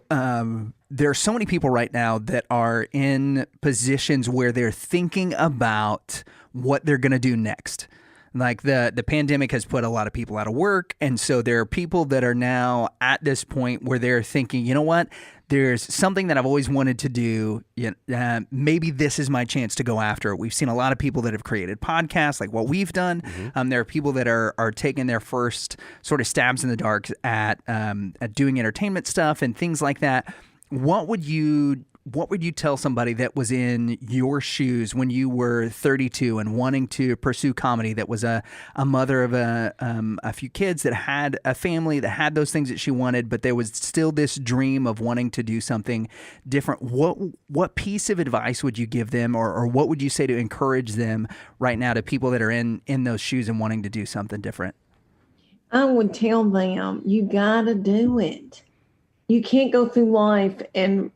there are so many people right now that are in positions where they're thinking about what they're going to do next. Like the pandemic has put a lot of people out of work. And so there are people that are now at this point where they're thinking, you know what? There's something that I've always wanted to do. Maybe this is my chance to go after it. We've seen a lot of people that have created podcasts like what we've done. Mm-hmm. There are people that are taking their first sort of stabs in the dark at doing entertainment stuff and things like that. What would you what would you tell somebody that was in your shoes when you were 32 and wanting to pursue comedy, that was a mother of a few kids, that had a family, that had those things that she wanted, but there was still this dream of wanting to do something different? What piece of advice would you give them, or what would you say to encourage them right now, to people that are in those shoes and wanting to do something different? I would tell them, you got to do it. You can't go through life and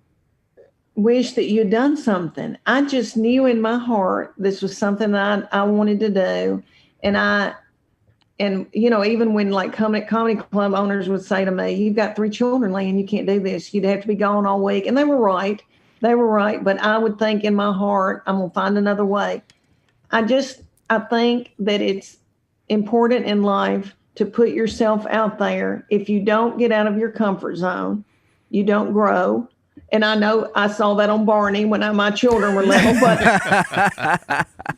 wish that you'd done something. I just knew in my heart this was something that I wanted to do. And even when like comedy club owners would say to me, "You've got 3 children, Leanne, you can't do this. You'd have to be gone all week." And they were right. But I would think in my heart, I'm going to find another way. I think that it's important in life to put yourself out there. If you don't get out of your comfort zone, you don't grow. And I know I saw that on Barney when my children were little,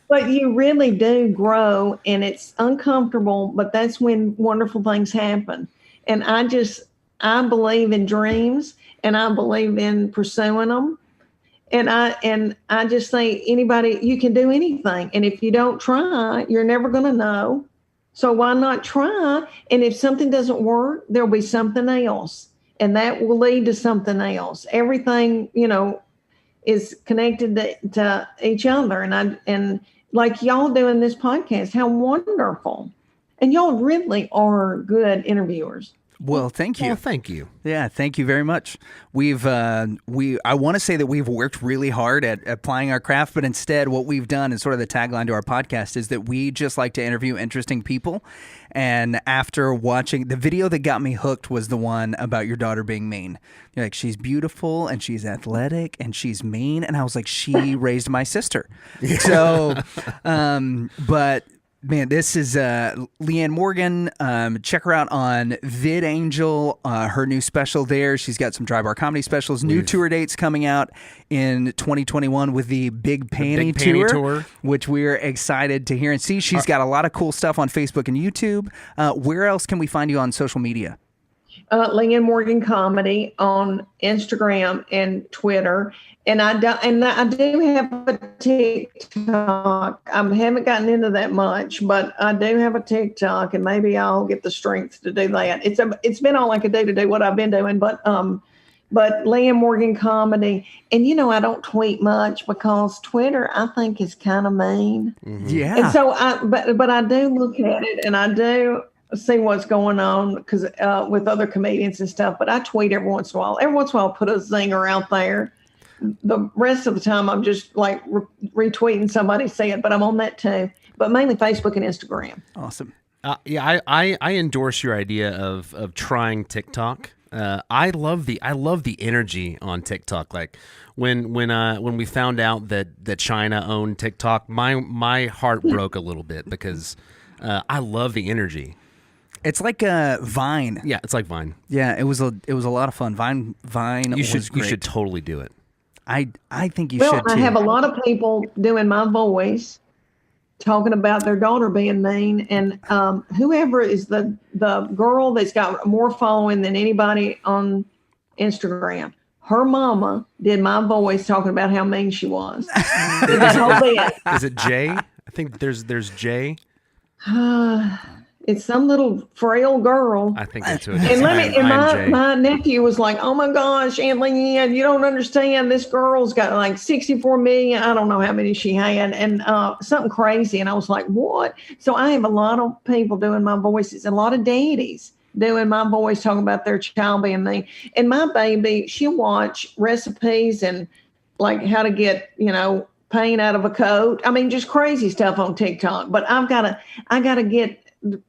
but you really do grow, and it's uncomfortable, but that's when wonderful things happen. And I believe in dreams, and I believe in pursuing them. And I just think you can do anything. And if you don't try, you're never going to know. So why not try? And if something doesn't work, there'll be something else. And that will lead to something else. Everything, is connected to each other. And like y'all doing this podcast, how wonderful. And y'all really are good interviewers. Well, thank you. Well, thank you. Yeah, thank you very much. I want to say that we've worked really hard at applying our craft, but instead what we've done, and sort of the tagline to our podcast, is that we just like to interview interesting people. And after watching the video that got me hooked was the one about your daughter being mean. You're like, she's beautiful and she's athletic and she's mean. And I was like, she raised my sister. So, but man, this is Leanne Morgan. Check her out on VidAngel, her new special there. She's got some Dry Bar comedy specials. New tour dates coming out in 2021 with the Big Panty Tour, which we're excited to hear and see. She's got a lot of cool stuff on Facebook and YouTube. Where else can we find you on social media? Leanne Morgan Comedy on Instagram and Twitter. And I do have a TikTok. I haven't gotten into that much, but I do have a TikTok, and maybe I'll get the strength to do that. It's been all I could do to do what I've been doing, but Leanne Morgan Comedy. And I don't tweet much because Twitter, I think, is kind of mean. Mm-hmm. Yeah. And so but I do look at it, and I do see what's going on because with other comedians and stuff. But I tweet every once in a while. Every once in a while, I'll put a zinger out there. The rest of the time, I'm just like retweeting somebody said, but I'm on that too. But mainly Facebook and Instagram. Awesome. Yeah, I endorse your idea of trying TikTok. I love the energy on TikTok. Like when we found out that China owned TikTok, my heart broke a little bit because I love the energy. It's like a Vine. Yeah, it's like Vine. Yeah, it was a lot of fun. Vine You was great. You should totally do it. I think you should too. Well, I have a lot of people doing my voice, talking about their daughter being mean, and whoever is the girl that's got more following than anybody on Instagram, her mama did my voice talking about how mean she was. Is it Jay? I think there's Jay. It's some little frail girl. I think that's who it is. And my nephew was like, "Oh my gosh, Aunt Leanne, you don't understand. This girl's got like 64 million. I don't know how many she had, and something crazy." And I was like, "What?" So I have a lot of people doing my voices, and a lot of daddies doing my voice, talking about their child being mean. And my baby, she'll watch recipes and like how to get paint out of a coat. I mean, just crazy stuff on TikTok. But I gotta get.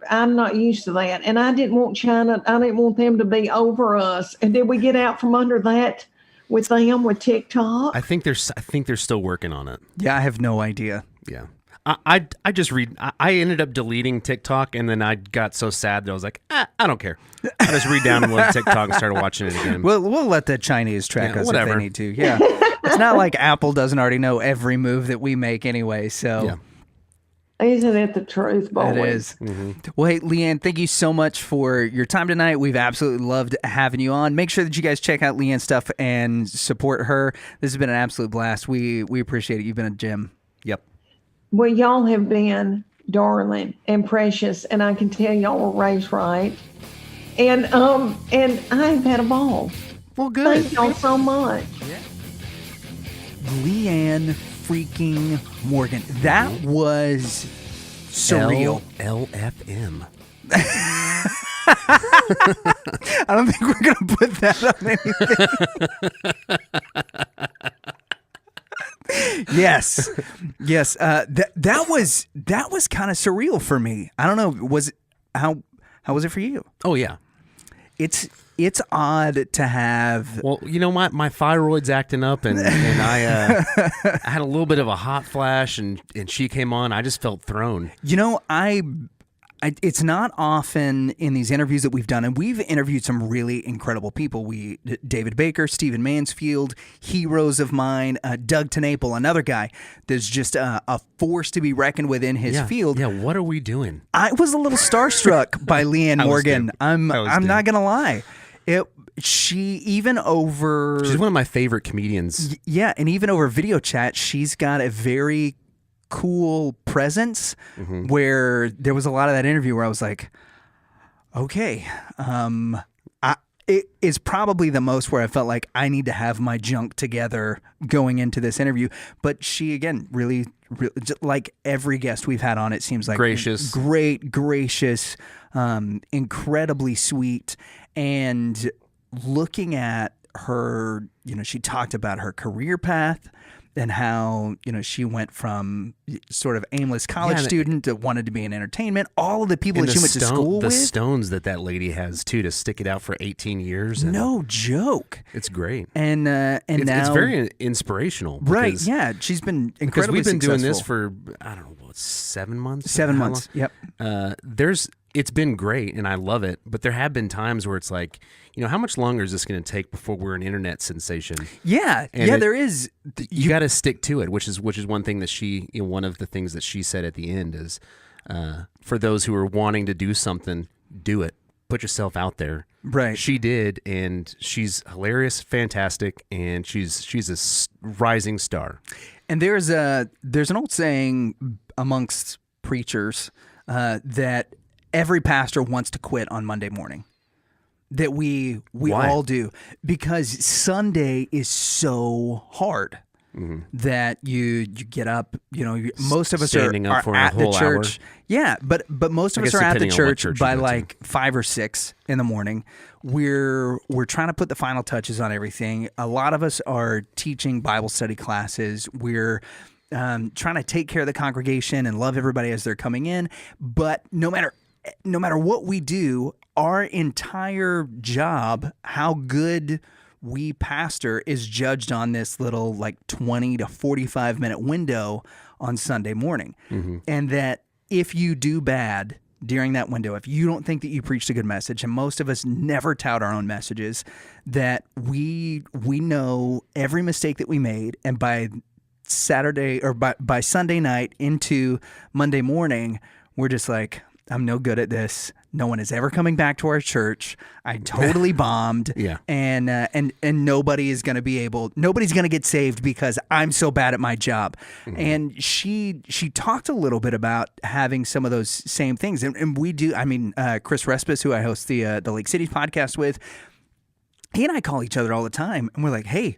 I'm not used to that. And I didn't want China, I didn't want them to be over us. And did we get out from under that with them with TikTok? I think they're still working on it. Yeah, I have no idea. Yeah. I ended up deleting TikTok, and then I got so sad that I was like, I don't care. I just re-downloaded TikTok and started watching it again. We'll let the Chinese track us if they need to. Yeah. It's not like Apple doesn't already know every move that we make anyway, so... Yeah. Isn't it the truth, boy? It is. Well, hey, Leanne, thank you so much for your time tonight. We've absolutely loved having you on. Make sure that you guys check out Leanne's stuff and support her. This has been an absolute blast. We appreciate it. You've been a gem. Yep. Well, y'all have been darling and precious, and I can tell y'all were raised right. And I've had a ball. Well, good. Thank y'all so much. Leanne freaking Morgan. That was surreal. LFM. I don't think we're going to put that on anything. Yes. That was kind of surreal for me. I don't know. How was it for you? Oh yeah. It's odd to have. Well, you know, my thyroid's acting up, and I had a little bit of a hot flash, and she came on. I just felt thrown. You know, it's not often in these interviews that we've done, and we've interviewed some really incredible people. David Baker, Stephen Mansfield, heroes of mine, Doug TeNapel, another guy that's just a force to be reckoned with in his field. Yeah, what are we doing? I was a little starstruck by Leanne Morgan. I'm not gonna lie. She's one of my favorite comedians. Yeah, and even over video chat, she's got a very cool presence where there was a lot of that interview where I was like, okay, it is probably the most where I felt like I need to have my junk together going into this interview. But she, again, really like every guest we've had on, it seems like gracious, incredibly sweet. And looking at her, you know, she talked about her career path and how, you know, she went from sort of aimless college student to wanted to be in entertainment. All of the people that she went to school with. The stones that lady has, too, to stick it out for 18 years. No joke. It's great. And now... It's very inspirational. Right, yeah. She's been incredibly successful. Because we've been doing this for, I don't know, 7 months? 7 months, yep. It's been great, and I love it, but there have been times where it's like, you know, how much longer is this going to take before we're an internet sensation? Yeah, and there is. You got to stick to it, which is one thing that one of the things that she said at the end is, for those who are wanting to do something, do it. Put yourself out there. Right. She did, and she's hilarious, fantastic, and she's a rising star. And there's an old saying amongst preachers that every pastor wants to quit on Monday morning. That we all do, because Sunday is so hard that you get up. You know, most of us are at the church. Hour. Yeah, but most of us are at the church by like 5 or 6 in the morning. We're trying to put the final touches on everything. A lot of us are teaching Bible study classes. We're trying to take care of the congregation and love everybody as they're coming in. But no matter what we do, our entire job, how good we pastor, is judged on this little like 20 to 45 minute window on Sunday morning. And that if you do bad during that window, if you don't think that you preached a good message, and most of us never tout our own messages, that we know every mistake that we made, and by Saturday or by Sunday night into Monday morning, we're just like, I'm no good at this. No one is ever coming back to our church. I totally bombed. Yeah. And nobody's going to get saved because I'm so bad at my job. And she talked a little bit about having some of those same things. And we do, I mean, Chris Respis, who I host the Lake City podcast with, he and I call each other all the time. And we're like, hey,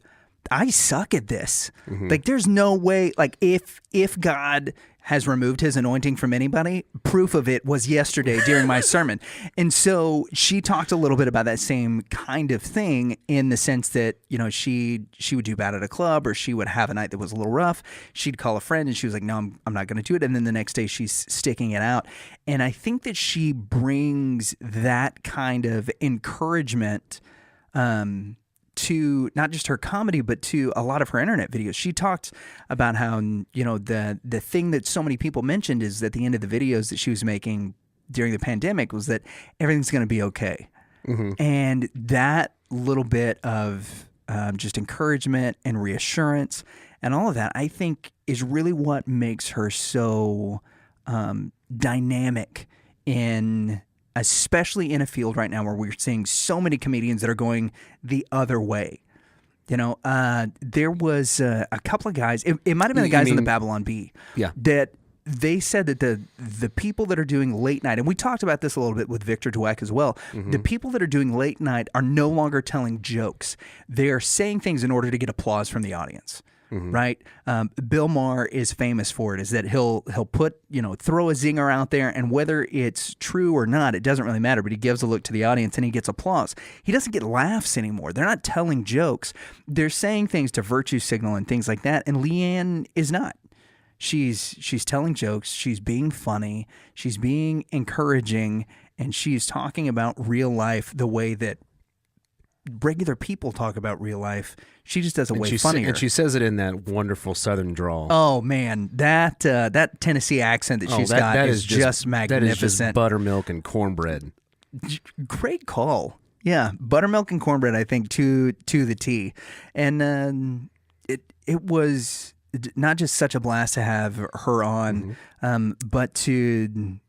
I suck at this. Like, there's no way, like, if God has removed his anointing from anybody, proof of it was yesterday during my sermon. And so she talked a little bit about that same kind of thing, in the sense that, you know, she would do bad at a club, or she would have a night that was a little rough. She'd call a friend and she was like, no, I'm not going to do it. And then the next day she's sticking it out. And I think that she brings that kind of encouragement to not just her comedy, but to a lot of her internet videos. She talked about how, you know, the thing that so many people mentioned is at the end of the videos that she was making during the pandemic was that everything's going to be okay. And that little bit of just encouragement and reassurance and all of that, I think, is really what makes her so dynamic especially in a field right now where we're seeing so many comedians that are going the other way. There was a couple of guys. It might have been the guys in the Babylon Bee. Yeah. That they said that the people that are doing late night, and we talked about this a little bit with Victor Dweck as well. Mm-hmm. The people that are doing late night are no longer telling jokes. They are saying things in order to get applause from the audience. Mm-hmm. Right? Bill Maher is famous for it, is that he'll put, throw a zinger out there, and whether it's true or not, it doesn't really matter, but he gives a look to the audience and he gets applause. He doesn't get laughs anymore. They're not telling jokes. They're saying things to virtue signal and things like that, and Leanne is not. She's telling jokes, she's being funny, she's being encouraging, and she's talking about real life the way that regular people talk about real life. She just does it way funnier. And she says it in that wonderful Southern drawl. Oh man, that Tennessee accent that she's got is just magnificent. That is just buttermilk and cornbread. Great call. Yeah, buttermilk and cornbread, I think, to the T. And it was not just such a blast to have her on, mm-hmm. But to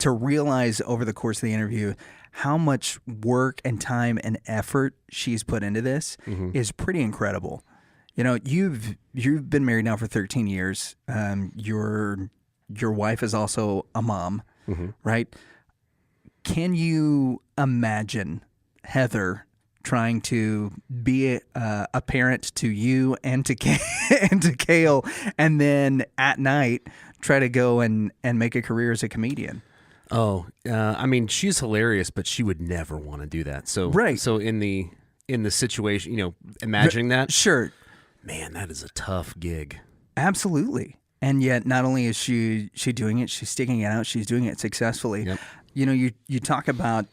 realize over the course of the interview how much work and time and effort she's put into this mm-hmm. is pretty incredible. You've been married now for 13 years. Your wife is also a mom, mm-hmm. right? Can you imagine Heather trying to be a parent to you and to Kale, and then at night try to go and make a career as a comedian? Oh, she's hilarious, but she would never want to do that. So, right. So in the situation, imagining that, sure, man, that is a tough gig. Absolutely. And yet, not only is she doing it, she's sticking it out. She's doing it successfully. Yep. You talk about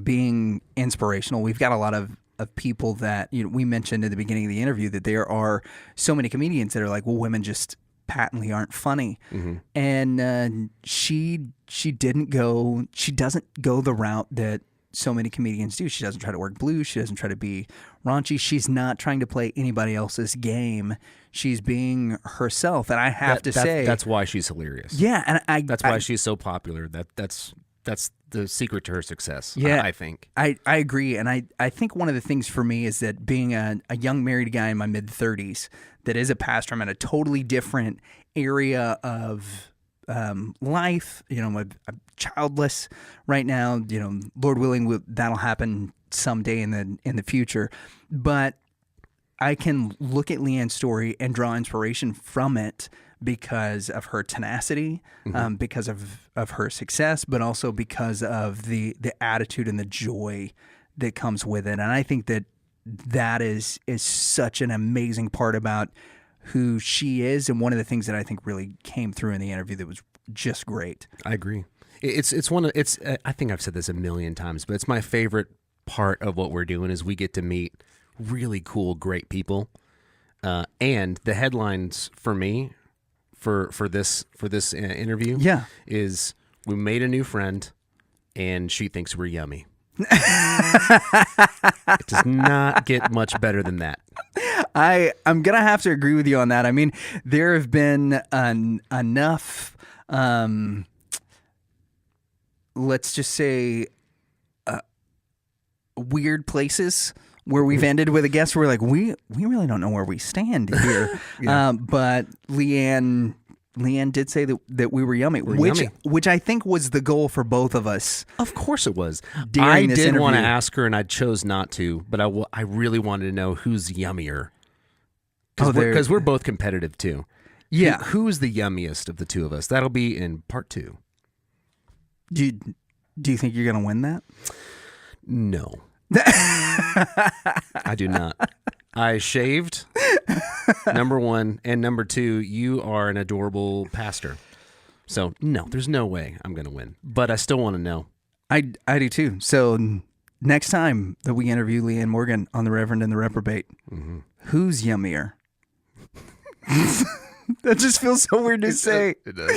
being inspirational. We've got a lot of people that we mentioned at the beginning of the interview that there are so many comedians that are like, well, women just patently aren't funny. Mm-hmm. And she doesn't go the route that so many comedians do. She doesn't try to work blues. She doesn't try to be raunchy. She's not trying to play anybody else's game. She's being herself. And I have to say that's why she's hilarious. Yeah, and that's why she's so popular. That's the secret to her success. Yeah, I think. I agree, and I think one of the things for me is that being a young married guy in my mid-30s that is a pastor, I'm in a totally different area of life. I'm childless right now. Lord willing, that'll happen someday in the future. But I can look at Leanne's story and draw inspiration from it because of her tenacity, mm-hmm. Because of her success, but also because of the attitude and the joy that comes with it. And I think that is such an amazing part about who she is, and one of the things that I think really came through in the interview that was just great. I agree. I think I've said this a million times, but it's my favorite part of what we're doing is we get to meet really cool, great people. And the headlines for me for this interview, is we made a new friend and she thinks we're yummy. It does not get much better than that. I'm gonna have to agree with you on that. I mean, there have been enough, let's just say, weird places where we've ended with a guest where we're like, we really don't know where we stand here. Yeah. But Leanne did say that we were yummy, which I think was the goal for both of us. Of course it was. I did want to ask her, and I chose not to, but I really wanted to know who's yummier. Because we're both competitive too. Yeah. Who's the yummiest of the two of us? That'll be in part 2. Do you think you're going to win that? No. I do not. I shaved, number 1, and number 2, you are an adorable pastor. So, no, there's no way I'm going to win. But I still want to know. I do too. So, next time that we interview Leanne Morgan on the Reverend and the Reprobate, mm-hmm. who's yummier? That just feels so weird to say. It does.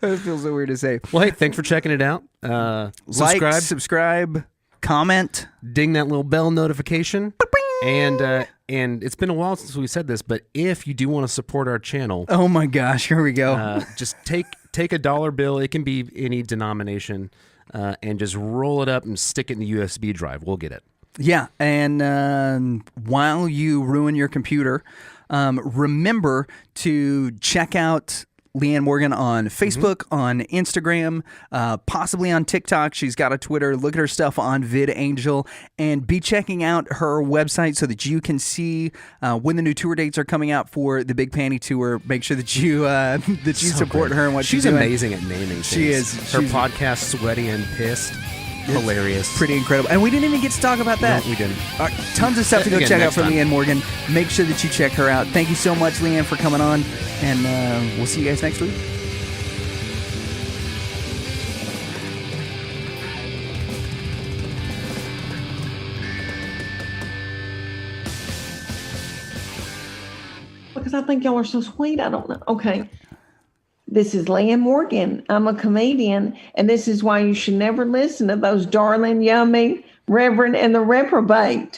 That feels so weird to say. Well, hey, thanks for checking it out. Subscribe, comment, ding that little bell notification. And it's been a while since we said this, but if you do want to support our channel, oh my gosh, here we go. Just take take a dollar bill. It can be any denomination, and just roll it up and stick it in the USB drive. We'll get it. Yeah, and while you ruin your computer, remember to check out Leanne Morgan on Facebook, on Instagram, possibly on TikTok. She's got a Twitter. Look at her stuff on VidAngel, and be checking out her website so that you can see when the new tour dates are coming out for the Big Panty Tour. Make sure that you support her and what she's doing. Amazing at naming things. She is. Her podcast, Sweaty and Pissed. Hilarious. Pretty incredible. And we didn't even get to talk about that. No, we didn't. Tons of stuff to go check out from Leanne Morgan. Make sure that you check her out. Thank you so much, Leanne, for coming on. And we'll see you guys next week. Because I think y'all are so sweet. I don't know. Okay. This is Leanne Morgan. I'm a comedian, and this is why you should never listen to those darling, yummy Reverend and the Reprobate.